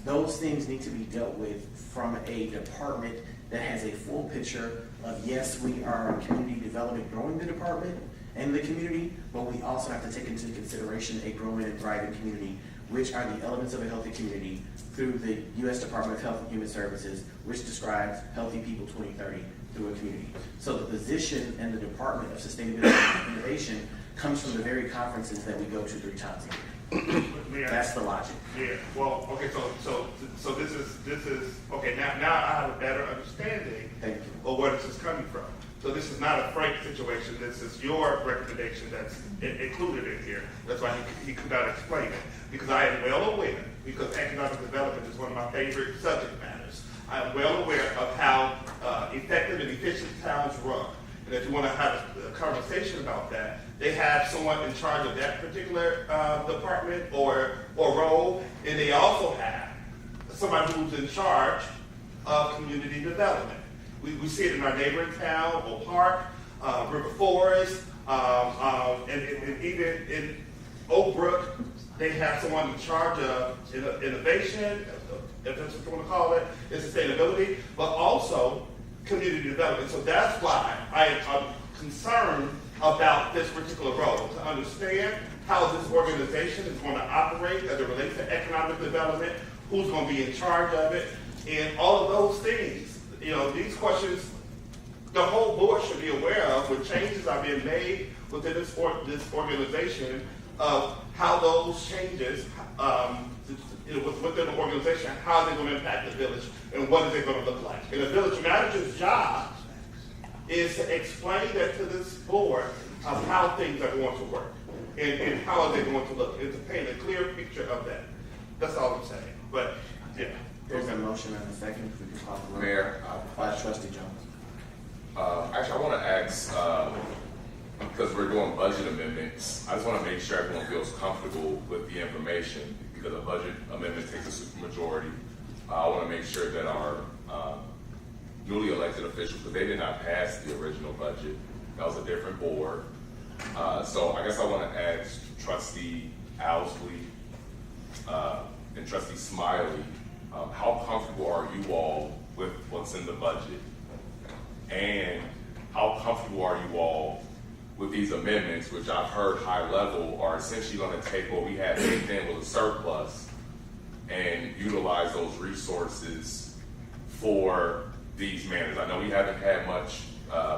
Those things need to be dealt with from a department that has a full picture of, yes, we are community development, growing the department and the community, but we also have to take into consideration a growing and thriving community, which are the elements of a healthy community through the U.S. Department of Health and Human Services, which describes Healthy People 2030 through a community. So the position and the Department of Sustainability and Innovation comes from the very conferences that we go to 3 times a year. That's the logic. Yeah, well, okay, so this is, okay, now I have a better understanding of where this is coming from. So this is not a Frank situation, this is your recommendation that's included in here. That's why he could not explain it. Because I am well aware, because economic development is one of my favorite subject matters. I am well aware of how effective and efficient towns run. And if you want to have a conversation about that, they have someone in charge of that particular department or role, and they also have somebody who's in charge of community development. We see it in our neighboring town, Oak Park, River Forest, and even in Oak Brook, they have someone in charge of innovation, if that's what you want to call it, and sustainability, but also community development. So that's why I'm concerned about this particular role, to understand how this organization is going to operate as it relates to economic development, who's going to be in charge of it, and all of those things. You know, these questions, the whole board should be aware of when changes are being made within this organization, of how those changes within the organization, how they're going to impact the village, and what is it going to look like. And the village manager's job is to explain that to this board of how things are going to work, and how are they going to look, and to paint a clear picture of that. That's all I'm saying. But, yeah. There's a motion and a second. If we can call the roll. Mayor, Trustee Jones. Actually, I want to ask, because we're doing budget amendments, I just want to make sure everyone feels comfortable with the information, because a budget amendment takes a supermajority. I want to make sure that our newly elected officials, because they did not pass the original budget, that was a different board. So I guess I want to ask Trustee Owsley and Trustee Smiley, how comfortable are you all with what's in the budget? And how comfortable are you all with these amendments, which I've heard high level are essentially going to take what we had baked in with a surplus and utilize those resources for these manners? I know we haven't had much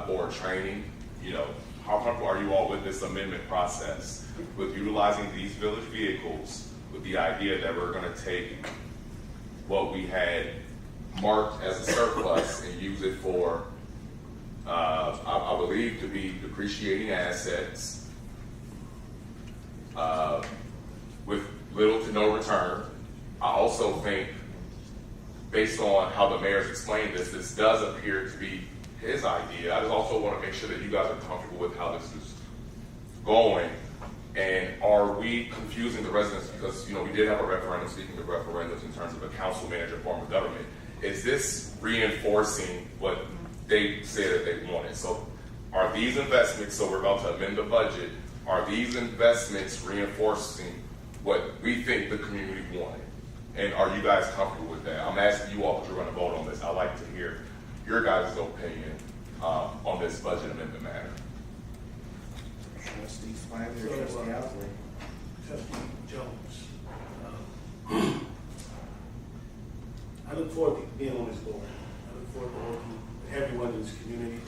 board training. You know, how comfortable are you all with this amendment process, with utilizing these village vehicles, with the idea that we're going to take what we had marked as a surplus and use it for, I believe, to be depreciating assets, with little to no return. I also think, based on how the mayor's explained this, this does appear to be his idea. I just also want to make sure that you guys are comfortable with how this is going. And are we confusing the residents? Because, you know, we did have a referendum, speaking of referendums in terms of a council manager form of government. Is this reinforcing what they said that they wanted? So are these investments, so we're about to amend the budget, are these investments reinforcing what we think the community wanted? And are you guys comfortable with that? I'm asking you all, because we're going to vote on this. I'd like to hear your guys' opinion on this budget amendment matter. Trustee Smiley or Trustee Owsley? Trustee Jones. I look forward to being on this board. I look forward to working with everyone in this community.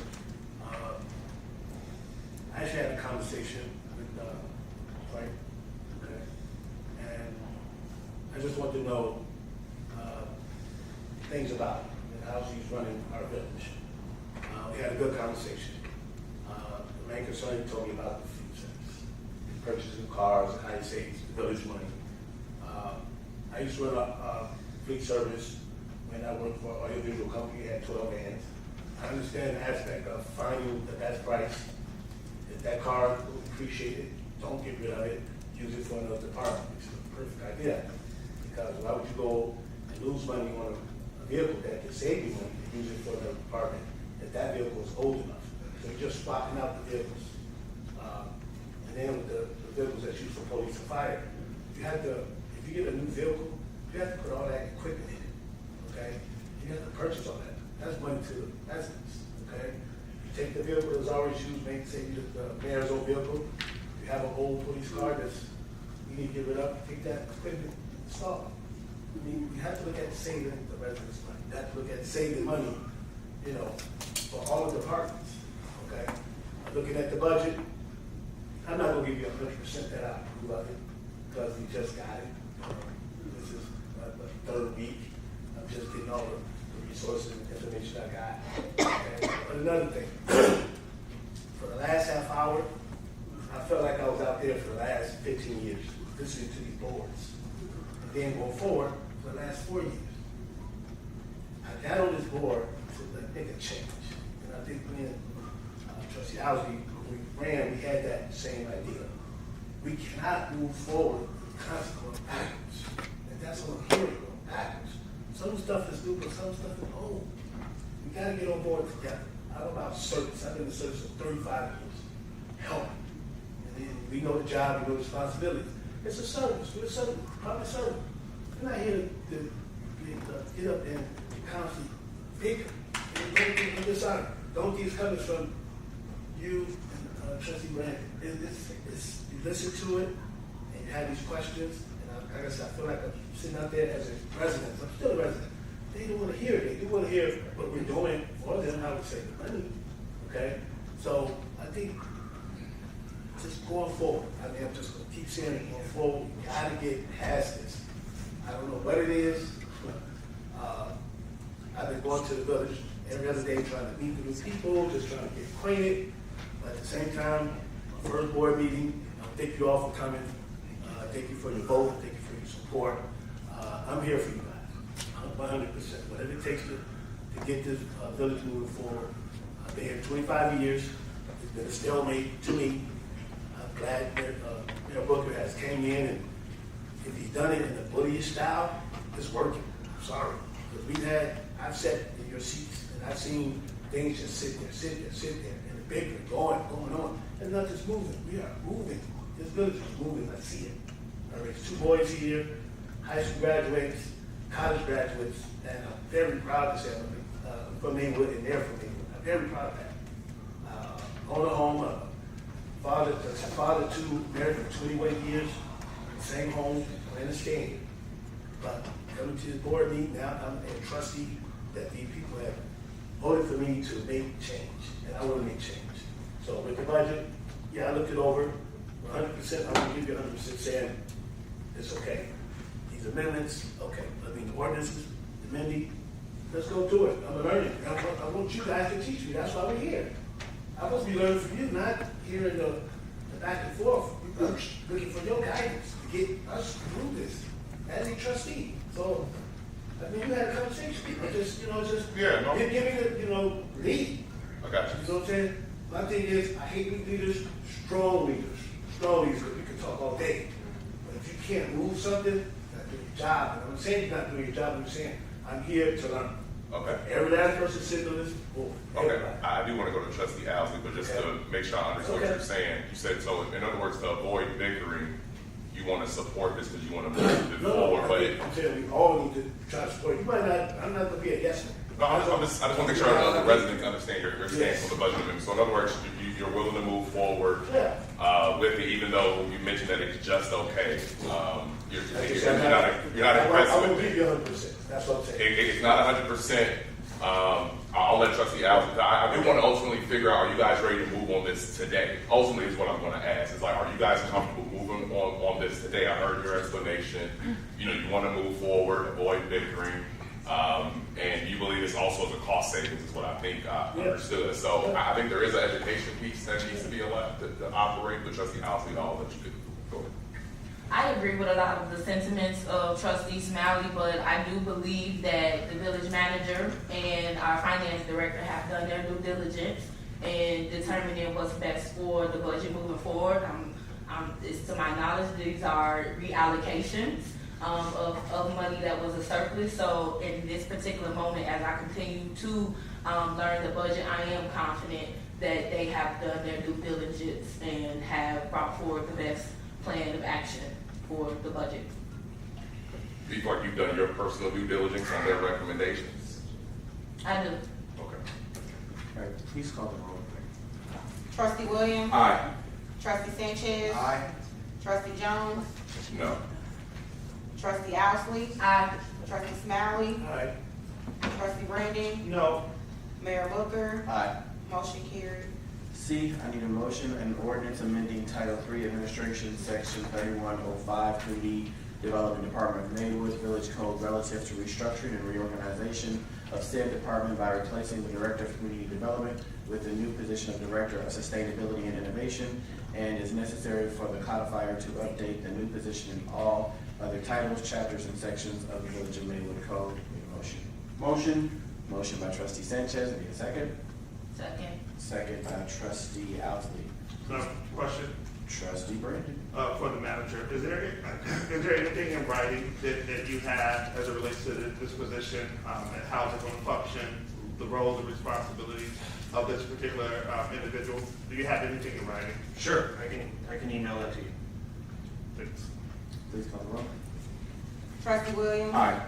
I actually had a conversation with Frank, okay, and I just want to know things about him and how he's running our village. We had a good conversation. The main concern he told me about the food service, purchasing cars, and how he saves the village money. I used to run a fleet service when I worked for an audiovisual company. Had 12 vans. I understand the aspect of finding the best price. If that car will appreciate it, don't get rid of it. Use it for another department. It's a perfect idea. Because why would you go and lose money on a vehicle that can save you money and use it for another department if that vehicle is old enough? So you're just swapping out the vehicles. And then with the vehicles that's used for police and fire, if you get a new vehicle, you have to put all that equipment in it, okay? You have to purchase all that. That's money to the residents, okay? You take the vehicle that's already used, maybe say the mayor's old vehicle, you have an old police car that's, you need to get rid of, take that equipment, install it. I mean, you have to look at saving the residents' money. You have to look at saving money, you know, for all the departments, okay? Looking at the budget, I'm not gonna give you 100% that I approve of it, because we just got it. This is the third week. I'm just getting all the resources and information I got. Okay? But another thing, for the last half hour, I felt like I was out there for the last 15 years, listening to these boards. And then going forward, for the last 4 years. I got on this board to make a change. And I think me and Trustee Owsley, when we ran, we had that same idea. We cannot move forward constantly backwards. And that's what I'm hearing, going backwards. Some stuff is new, but some stuff is old. We gotta get on board together. I'm about service. I've been in service for 35 years. Help. And then we know the job, we know the responsibilities. It's a service. We're a service, public service. We're not here to get up and constantly bicker. And don't don't these coming from you and Trustee Brandon. You listen to it and you have these questions. And like I said, I feel like I'm sitting out there as a resident. I'm still a resident. They don't want to hear it. They do want to hear what we're doing for them, how we save the money. Okay? So I think just going forward, I mean, I'm just going to keep saying it, going forward, we got to get past this. I don't know what it is. I've been going to the village every other day trying to meet with new people, just trying to get acquainted. But at the same time, my first board meeting, thank you all for coming. Thank you for your vote. Thank you for your support. I'm here for you guys, 100%. Whatever it takes to get this village moving forward. I've been here 25 years. It's been a stalemate to me. I'm glad that Mayor Booker has came in, and if he's done it in the bullish style, it's working. I'm sorry. Because I've sat in your seats, and I've seen things just sit there, and the bigger, going on, and nothing's moving. We are moving. This village is moving. I see it. I raised 2 boys here, high school graduates, college graduates, and I'm very proud to say I'm from Maywood, and they're from Maywood. I'm very proud of that. Own a home, father to married for 21 years, same home, in the state. But coming to the board meeting now, I'm a trustee that these people have voted for me to make change, and I want to make change. So with the budget, yeah, I looked it over. 100%, I'm going to give you 100% saying it's okay. These amendments, okay. I mean, the ordinances, amending, let's go do it. I'm a learner. I want you guys to teach me. That's why we're here. I must be learning from you, not hearing the back and forth. looking for your guidance to get us through this as a trustee. So, I mean, you had a conversation, but just, Yeah, no. give me the, lead. I got you. You know what I'm saying? My thing is, I hate weak leaders, strong leaders, because we can talk all day. But if you can't move something, you're not doing your job. And I'm not saying you're not doing your job, I'm saying, I'm here to learn. Okay. Every last person sitting on this board. Okay, Everybody. I do want to go to Trustee Owsley, but just to make sure I understand what you're saying, you said, so in other words, to avoid bickering, you want to support this because you want to move it forward, but it. I'm saying we all need to try to support. You might not, I'm not gonna be a yes man. No, I just want to make sure the residents understand your stance on the budget amendment. So in other words, you're willing to move forward with it, even though you mentioned that it's just okay. You're not impressed I with will it. give you 100%. That's what I'm saying. It's not 100%. I'll let Trustee Allen. I do want to ultimately figure out, are you guys ready to move on this today? Ultimately is what I'm going to ask. It's like, are you guys comfortable moving on this today? I heard your explanation. You want to move forward, avoid bickering. And you believe this also is a cost savings is what I think I understood. So I think there is an education piece that needs to be allowed to operate, but Trustee Allen, I'll let you go ahead. I agree with a lot of the sentiments of Trustee Smiley, but I do believe that the village manager and our finance director have done their due diligence in determining what's best for the budget moving forward. It's to my knowledge, these are reallocations of money that was a surplus. So in this particular moment, as I continue to learn the budget, I am confident that they have done their due diligence and have brought forward the best plan of action for the budget. Do you feel like you've done your personal due diligence on their recommendations? I do. Okay. All right, please call the roll. Trustee Williams? Aye. Trustee Sanchez? Aye. Trustee Jones? No. Trustee Owsley? Aye. Trustee Smiley? Aye. Trustee Brandon? No. Mayor Booker? Aye. Motion carried. C, I need a motion and ordinance amending Title III Administration, Section 3105, Community Development Department of Maywood Village Code relative to restructuring and reorganization of said department by replacing the Director of Community Development with the new position of Director of Sustainability and Innovation, and is necessary for the codifier to update the new position in all other titles, chapters, and sections of the Village of Maywood Code. Need a motion? Motion. Motion by Trustee Sanchez. Need a second? Second. Second by Trustee Owsley. Question Trustee Brandon. for the manager. Is there anything in writing that you have as it relates to this position, and how it's going to function, the roles and responsibilities of this particular individual? Do you have anything in writing? Sure, I can email that to you. Thanks. Please call the roll. Trustee Williams? Aye.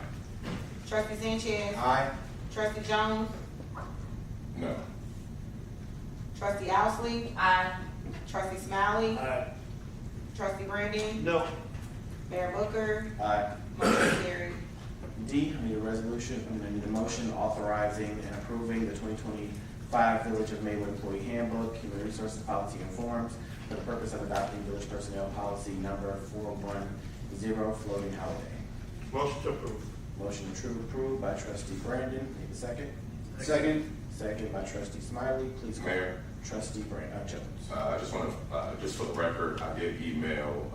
Trustee Sanchez? Aye. Trustee Jones? No. Trustee Owsley? Aye. Trustee Smiley? Aye. Trustee Brandon? No. Mayor Booker? Aye. Motion carried. D, I need a resolution, I need a motion authorizing and approving the 2025 Village of Maywood Employee Handbook, Human Resources Policy and Forms for the purpose of adopting Village Personnel Policy number 410, floating holiday. Motion to approve. Motion to approved by Trustee Brandon. Need a second? Second. Second by Trustee Smiley. Please call. Mayor. Trustee Jones. I just want to, just for the record, I did email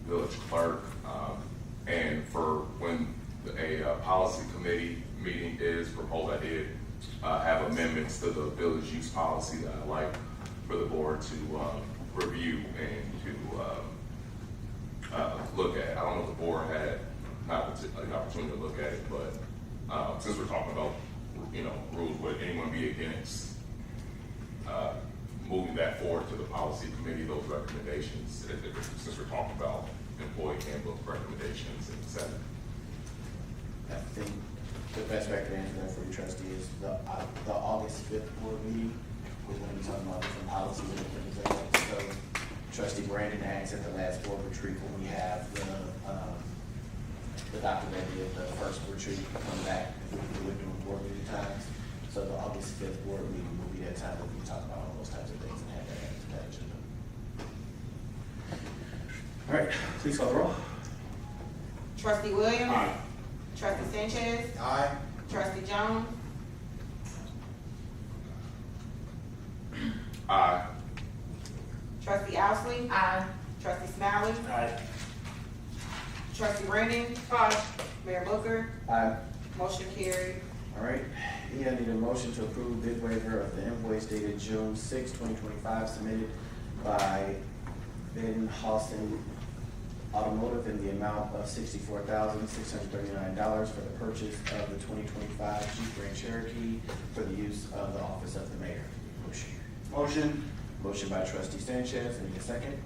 the village clerk, and for when a policy committee meeting is proposed, I did have amendments to the village use policy that I'd like for the board to review and to look at. I don't know if the board had an opportunity to look at it, but since we're talking about rules, would anyone be against moving that forward to the policy committee, those recommendations, since we're talking about employee handbook recommendations, and et cetera? I think the best way I can answer that for you, Trustee, is the August 5th board meeting. We're going to be talking about different policies and things like that. So Trustee Brandon asked at the last board retreat when we have the Dr. Bailey at the first retreat come back, and we're doing board meeting times. So the August 5th board meeting will be that time that we talk about all those types of things and have that added to that agenda. All right, please call the roll. Trustee Williams? Aye. Trustee Sanchez? Aye. Trustee Jones? Aye. Trustee Owsley? Aye. Trustee Smiley. Aye. Trustee Brandon. Mayor Booker. Aye. Motion carried. All right, E, I need a motion to approve bid waiver of the invoice dated June 6, 2025, submitted by Ben Hawson Automotive in the amount of $64,639 for the purchase of the 2025 Jeep Grand Cherokee for the use of the office of the mayor. Motion. Motion. Motion by trustee Sanchez, I need a second.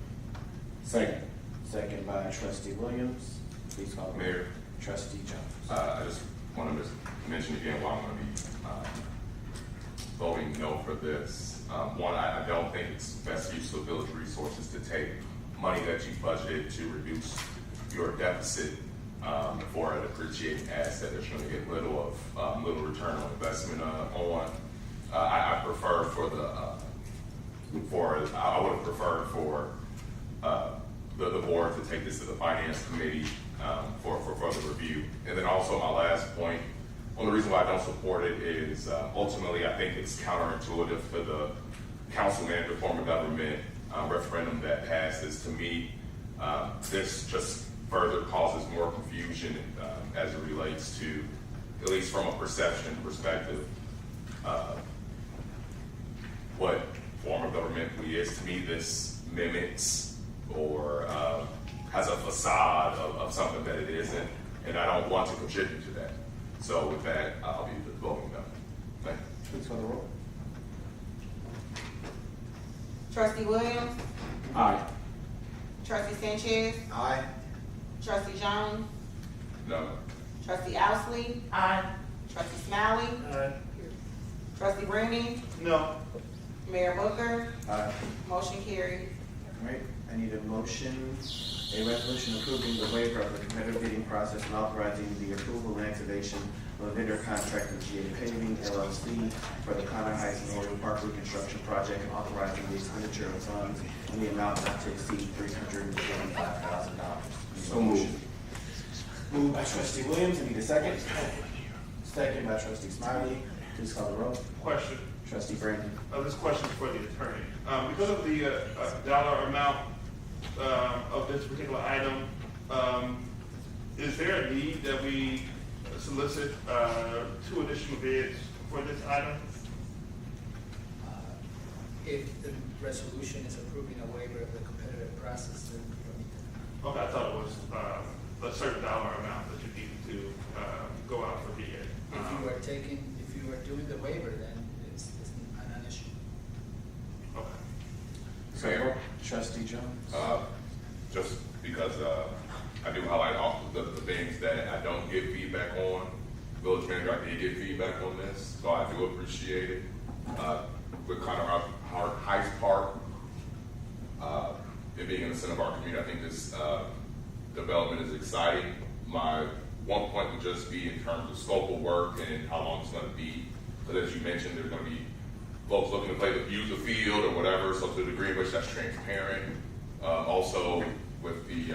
Second. Second by trustee Williams. Please call the roll. Mayor. Trustee Jones. I just want to mention again why I'm going to be voting no for this. One, I don't think it's best use of village resources to take money that you budgeted to reduce your deficit for an appreciating asset that you're going to get little return on investment on. I prefer for I would have preferred for the board to take this to the finance committee for further review. And then also my last point, one of the reasons why I don't support it is ultimately I think it's counterintuitive to the council manager form of government referendum that passes. To me, this just further causes more confusion as it relates to, at least from a perception perspective, what form of government we is. To me, this mimics or has a facade of something that it isn't, and I don't want to contribute to that. So with that, I'll be voting no. Thank you. Please call the roll. Trustee Williams. Aye. Trustee Sanchez. Aye. Trustee Jones. No. Trustee Owsley. Aye. Trustee Smiley. Aye. Trustee Brandon. No. Mayor Booker. Aye. Motion carried. All right, I need a motion, a resolution approving the waiver of the competitive bidding process and authorizing the approval and activation of a vendor contract with GA Paving LLC for the Connor Heights Memorial Park reconstruction project and authorizing the expenditure of funds in the amount not to exceed $345,000. So moved. Moved by trustee Williams, I need a second. Second by trustee Smiley, please call the roll. Question. Trustee Brandon. This question is for the attorney. Because of the dollar amount of this particular item, is there a need that we solicit 2 additional bids for this item? If the resolution is approving a waiver of the competitive process, then you don't need that. Okay, I thought it was a certain dollar amount that you needed to go out for bid. If you are doing the waiver, then it's not an issue. Okay. Mayor. Trustee Jones. Just because I do highlight all the things that I don't get feedback on. Village manager, I did get feedback on this, so I do appreciate it. With Connor Heights Park, it being in the center of our community, I think this development is exciting. My one point would just be in terms of scope of work and how long it's going to be. Because as you mentioned, there's going to be folks looking to use the field or whatever, so to the degree in which that's transparent. Also, with the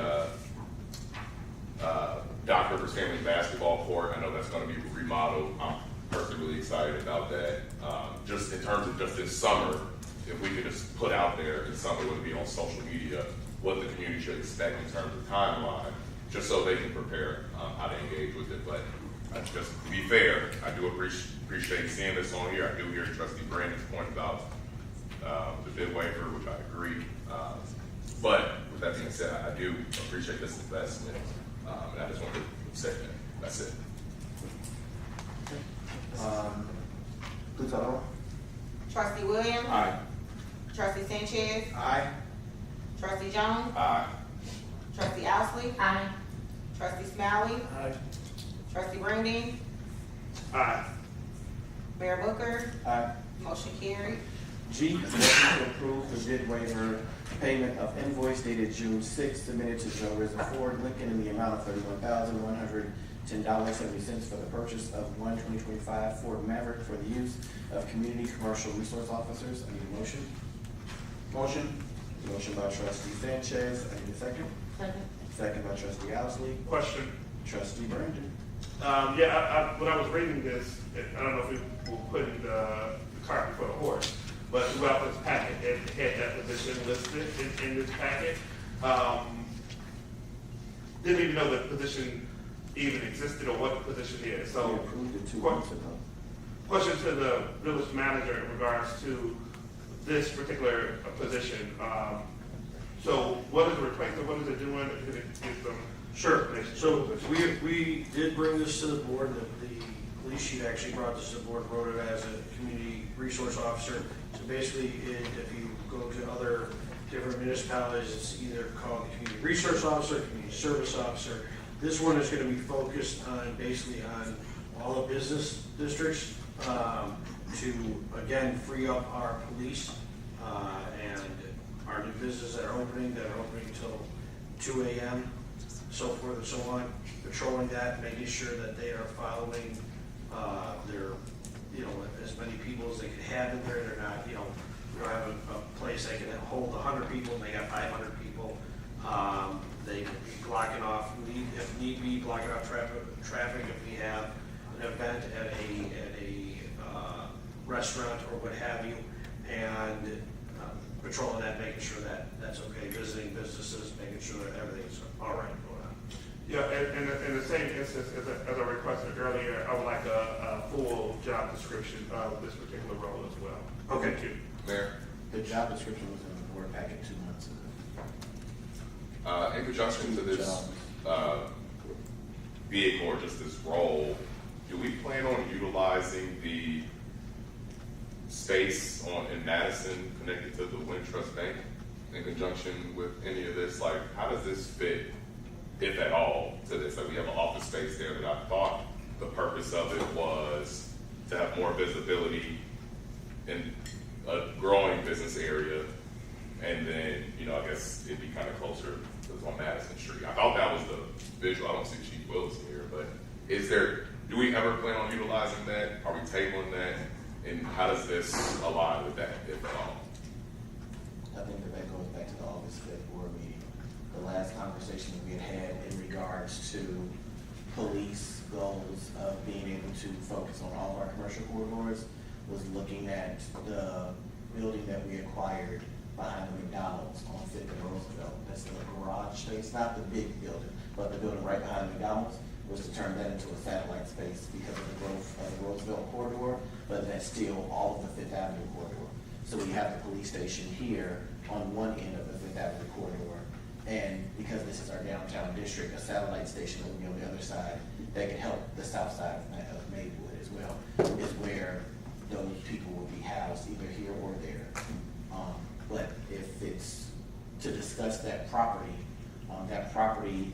Doc Rivers Family Basketball Court, I know that's going to be remodeled. I'm personally really excited about that. Just in terms of just this summer, if we could just put out there in summer, would be on social media, what the community should expect in terms of timeline, just so they can prepare how to engage with it. But just to be fair, I do appreciate seeing this on here. I do hear Trustee Brandon's point about the bid waiver, which I agree. But with that being said, I do appreciate this investment, and I just want to say that. That's it. Please call the roll. Trustee Williams. Aye. Trustee Sanchez. Aye. Trustee Jones. Aye. Trustee Owsley. Aye. Trustee Smiley. Aye. Trustee Brandon. Aye. Mayor Booker. Aye. Motion carried. G, motion to approve the bid waiver payment of invoice dated June 6th, submitted to Joe Rizzo Ford Lincoln in the amount of $31,110.70 for the purchase of 2025 Ford Maverick for the use of community commercial resource officers. I need a motion. Motion. Motion by trustee Sanchez. I need a second. Second. Second by trustee Owsley. Question. Trustee Brandon. When I was reading this, I don't know if we were putting the cart before the horse, but throughout this packet, it had that position listed in this packet. didn't even know the position even existed or what the position is. So, We approved it 2 months ago. question to the village manager in regards to this particular position. So what is the replacement? What is it doing? Could it give some Sure. information? So we did bring this to the board. The police chief actually brought this to the board, wrote it as a community resource officer. So basically, if you go to other different municipalities, it's either called the community resource officer, community service officer. This one is going to be focused on basically on all the business districts to again free up our police and our new businesses that are opening until 2 a.m. so forth and so on, patrolling that, making sure that they are following their, as many people as they can have in there. They're not, we don't have a place that can hold 100 people and they got 500 people. They can be blocking off, if need be, blocking off traffic if we have an event at a restaurant or what have you, and patrolling that, making sure that that's okay, visiting businesses, making sure that everything's all right going on. Yeah, and in the same instance as I requested earlier, I would like a full job description of this particular role as well. Okay. Thank you. Mayor, The job description was in the board packet 2 months ago. in conjunction to this vehicle or just this role, do we plan on utilizing the space in Madison connected to the Wintrust Bank in conjunction with any of this? Like, how does this fit, if at all, to this? Like, we have an office space there that I thought the purpose of it was to have more visibility in a growing business area, and then, I guess it'd be kind of closer to on Madison Street. I thought that was the visual. I don't see Chief Wilson here, but do we ever plan on utilizing that? Are we tabling that? And how does this align with that, if at all? I think that goes back to the August 5th board meeting. The last conversation that we had in regards to police goals of being able to focus on all of our commercial corridors was looking at the building that we acquired behind the McDonald's on 5th and Roosevelt. That's the garage space, not the big building, but the building right behind the McDonald's, was to turn that into a satellite space because of the growth of the Roosevelt corridor, but that's still all of the 5th Avenue corridor. So we have the police station here on one end of the 5th Avenue corridor, and because this is our downtown district, a satellite station will be on the other side that can help the south side of Maywood as well, is where those people will be housed, either here or there. But if it's to discuss that property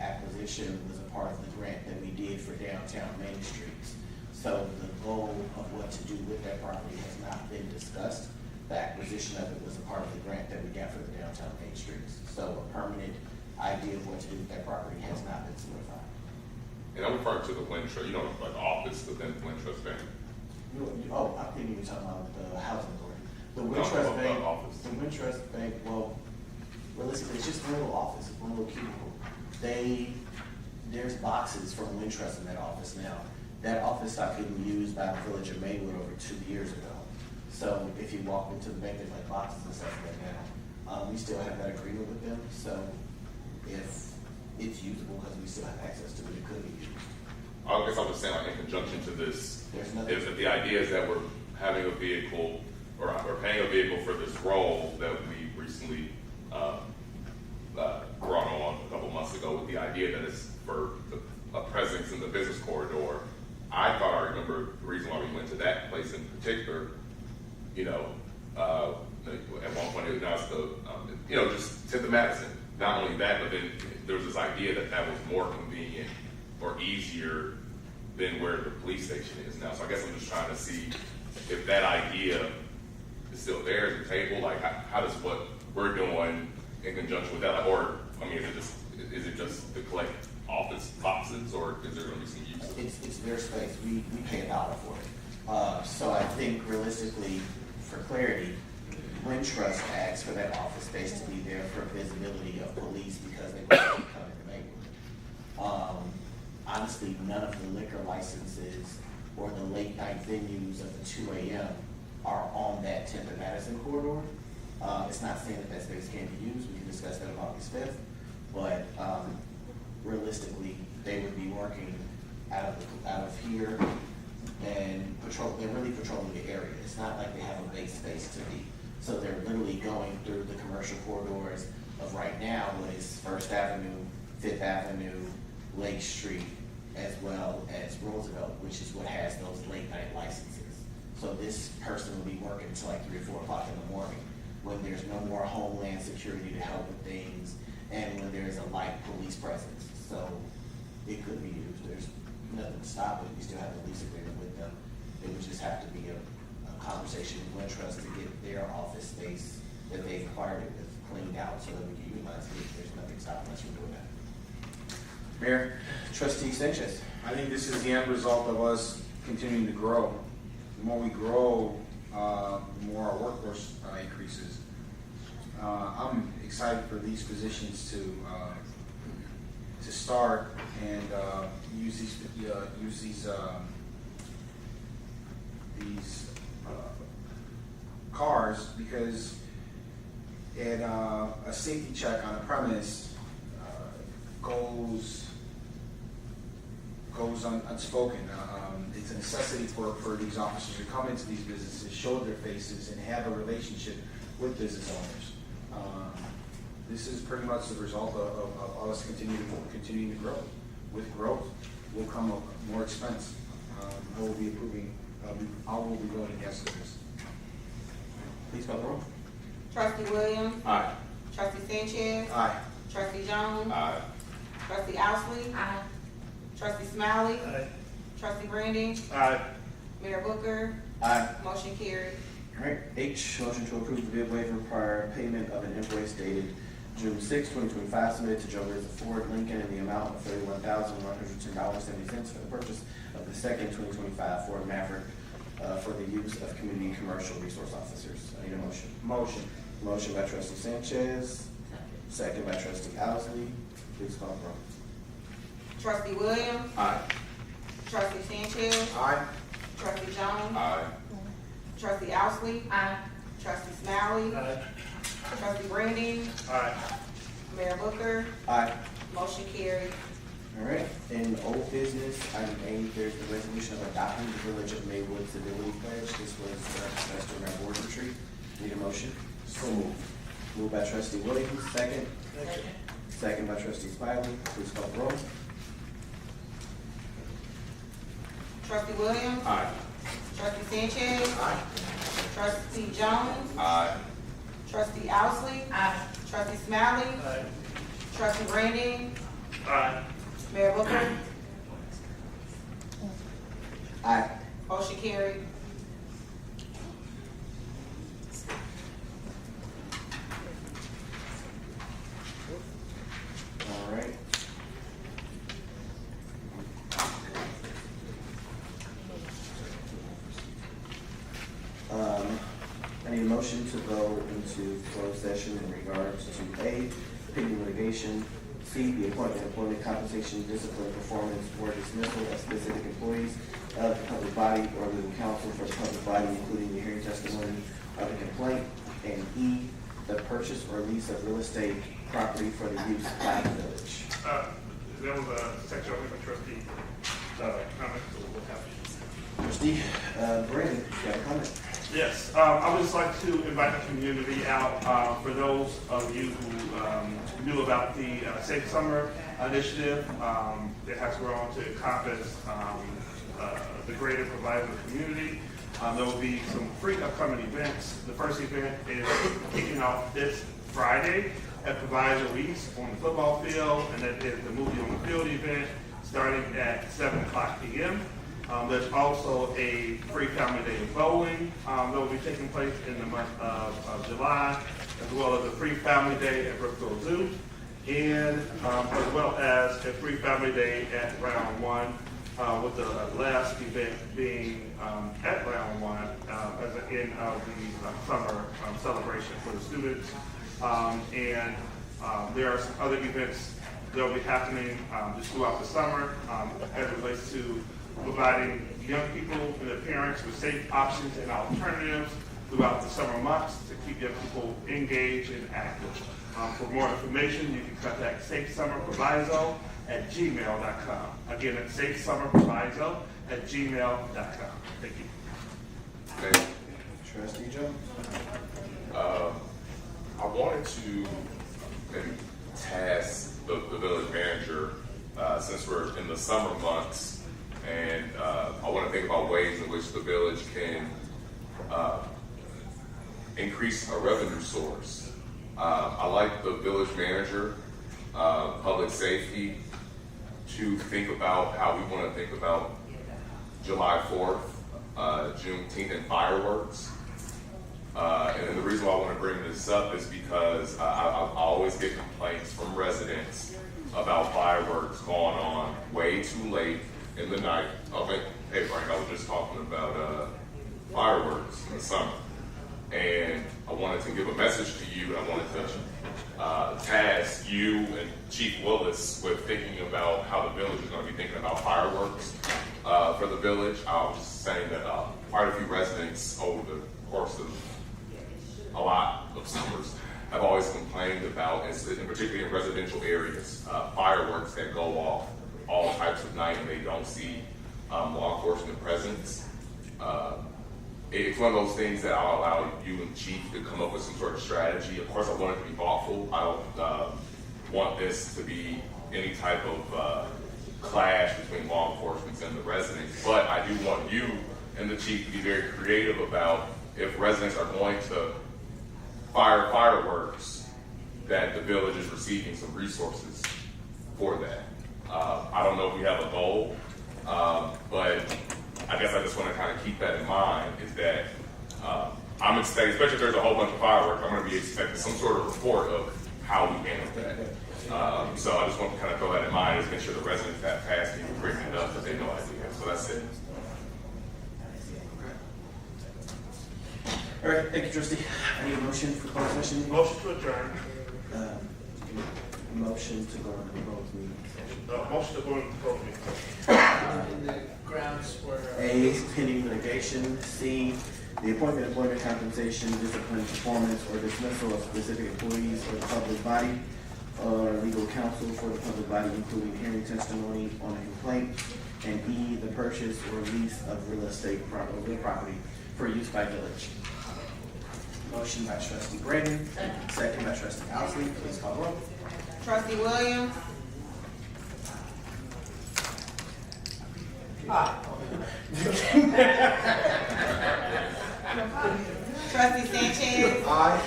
acquisition was a part of the grant that we did for downtown Main Streets. So the goal of what to do with that property has not been discussed. The acquisition of it was a part of the grant that we got for the downtown Main Streets. So a permanent idea of what to do with that property has not been solidified. And I'm referring to the Wintrust, like the office within the Wintrust Bank. I think you were talking about the housing authority. The No, Wintrust the Bank, office. the Wintrust Bank, well, realistically, it's just one little office, it's one little cubicle. There's boxes from Wintrust in that office now. That office stopped getting used by the village of Maywood over 2 years ago. So if you walk into the bank, there's like boxes and stuff like that now. We still have that agreement with them, so if it's usable because we still have access to it, it could be used. I guess I'm just saying, like, in conjunction to this, There's nothing. if the idea is that we're having a vehicle, or we're paying a vehicle for this role that we recently brought on a couple months ago with the idea that it's for a presence in the business corridor. I thought I remember the reason why we went to that place in particular, at one point it was just to the Madison. Not only that, but then there was this idea that was more convenient or easier than where the police station is now. So I guess I'm just trying to see if that idea is still there at the table. Like, how does what we're doing in conjunction with that, or is it just to collect office boxes, or is there going to be some use? It's their space. We pay $1 for it. So I think realistically, for clarity, Wintrust asks for that office space to be there for visibility of police because they want to come in the neighborhood. Honestly, none of the liquor licenses or the late night venues of the 2 a.m. are on that 10th and Madison corridor. It's not saying that space can't be used. We can discuss that on August 5th. but realistically, they would be working out of here and they're really patrolling the area. It's not like they have a base space to be. So they're literally going through the commercial corridors of right now, what is First Avenue, Fifth Avenue, Lake Street, as well as Roosevelt, which is what has those late night licenses. So this person will be working until like 3 or 4 o'clock in the morning when there's no more homeland security to help with things and when there's a light police presence. So it could be used. There's nothing to stop it. We still have a lease agreement with them. It would just have to be a conversation with Wintrust to get their office space that they've acquired it with cleaned out so that we can utilize it. There's nothing stopping us from doing that. Mayor, Trustee Sanchez. I think this is the end result of us continuing to grow. The more we grow, the more our workforce increases. I'm excited for these positions to start and use these cars, because at a safety check on a premise goes unspoken. It's a necessity for these officers to come into these businesses, show their faces, and have a relationship with business owners. This is pretty much the result of us continuing to grow. With growth will come more expense. I will be voting yes to this. Please call the roll. Trustee Williams. Aye. Trustee Sanchez. Aye. Trustee Jones. Aye. Trustee Ousley. Aye. Trustee Smiley. Aye. Trustee Brandon. Aye. Mayor Booker. Aye. Motion carried. All right, H, motion to approve the bid waiver prior payment of an invoice dated June 6, 2025, submitted to Joe Rizza Ford Lincoln in the amount of $31,110.70 for the purchase of the second 2025 Ford Maverick for the use of community commercial resource officers. I need a motion. Motion. Motion by Trustee Sanchez, second by Trustee Ousley. Please call the roll. Trustee Williams. Aye. Trustee Sanchez. Aye. Trustee Jones. Aye. Trustee Ousley. Aye. Trustee Smiley. Aye. Trustee Brandon. Aye. Mayor Booker. Aye. Motion carried. All right, in old business, item A, there's the resolution of adopting the Village of Maywood Civility Pledge. This was discussed during our board retreat. Need a motion? So moved. Moved by Trustee Williams, second. Second by Trustee Smiley. Please call the roll. Trustee Williams. Aye. Trustee Sanchez. Aye. Trustee Jones. Aye. Trustee Ousley. Trustee Smiley. Aye. Trustee Brandon. Aye. Mayor Booker. Aye. Motion carried. All right. I need a motion to go into closed session in regards to A, pending litigation, C, the appointment, employment, compensation, discipline, performance, or dismissal of specific employees of the public body or legal counsel for the public body, including the hearing testimony of the complaint, and E, the purchase or lease of real estate property for the use by the village. That was a section of the trustee comment, so we'll have it. Trustee Brandon, you got a comment? Yes, I would just like to invite the community out, for those of you who knew about the Safe Summer initiative that has grown to encompass the greater Proviso community. There will be some free upcoming events. The first event is kicking off this Friday at Proviso East on the football field, and that is the Movie on the Field event starting at 7 o'clock p.m. There's also a free family day of bowling that will be taking place in the month of July, as well as a free family day at Brookville Zoo, and as well as a free family day at Round 1, with the last event being at Round 1 as the end of the summer celebration for the students. And there are some other events that will be happening just throughout the summer as it relates to providing young people and their parents with safe options and alternatives throughout the summer months to keep young people engaged and active. For more information, you can contact safesummerproviso@gmail.com. Again, it's safesummerproviso@gmail.com. Thank you. Thank you. Trustee Jones? I wanted to maybe task the village manager, since we're in the summer months, and I want to think about ways in which the village can increase a revenue source. I like the village manager, public safety, to think about how we want to think about July 4th, Juneteenth, and fireworks. And then the reason why I want to bring this up is because I always get complaints from residents about fireworks going on way too late in the night. Hey Frank, I was just talking about fireworks in the summer. And I wanted to give a message to you, and I wanted to task you and Chief Willis with thinking about how the village is going to be thinking about fireworks for the village. I was just saying that quite a few residents over the course of a lot of summers have always complained about, and particularly in residential areas, fireworks that go off all types of night and they don't see law enforcement presence. It's one of those things that I'll allow you and Chief to come up with some sort of strategy. Of course, I want it to be thoughtful. I don't want this to be any type of clash between law enforcement and the residents, but I do want you and the Chief to be very creative about if residents are going to fire fireworks, that the village is receiving some resources for that. I don't know if we have a goal, but I guess I just want to kind of keep that in mind, is that I'm expecting, especially if there's a whole bunch of fireworks, I'm going to be expecting some sort of report of how we handle that. So I just want to kind of throw that in mind, is make sure the residents that pass me bring it up, that they know idea. So that's it. All right, thank you, trustee. I need a motion for closed session. Motion to adjourn. Motion to go into closed meeting session. Motion to go into closed meeting In the grounds for. A, pending litigation. C, the appointment, employment, compensation, discipline, performance, or dismissal of specific employees or the public body, or legal counsel for the public body, including hearing testimony on a complaint. And E, the purchase or lease of real estate real property for use by village. Motion by trustee Brandon, second by trustee Owsley. Please call the roll. Trustee Williams? Trustee Sanchez? Aye.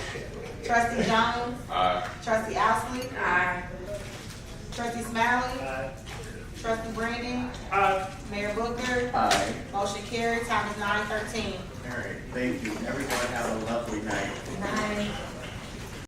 Trustee Jones? Aye. Trustee Owsley? Aye. Trustee Smiley? Aye. Trustee Brandon? Aye. Mayor Booker? Aye. Motion carried. Time is 9:13. All right, thank you. Everyone have a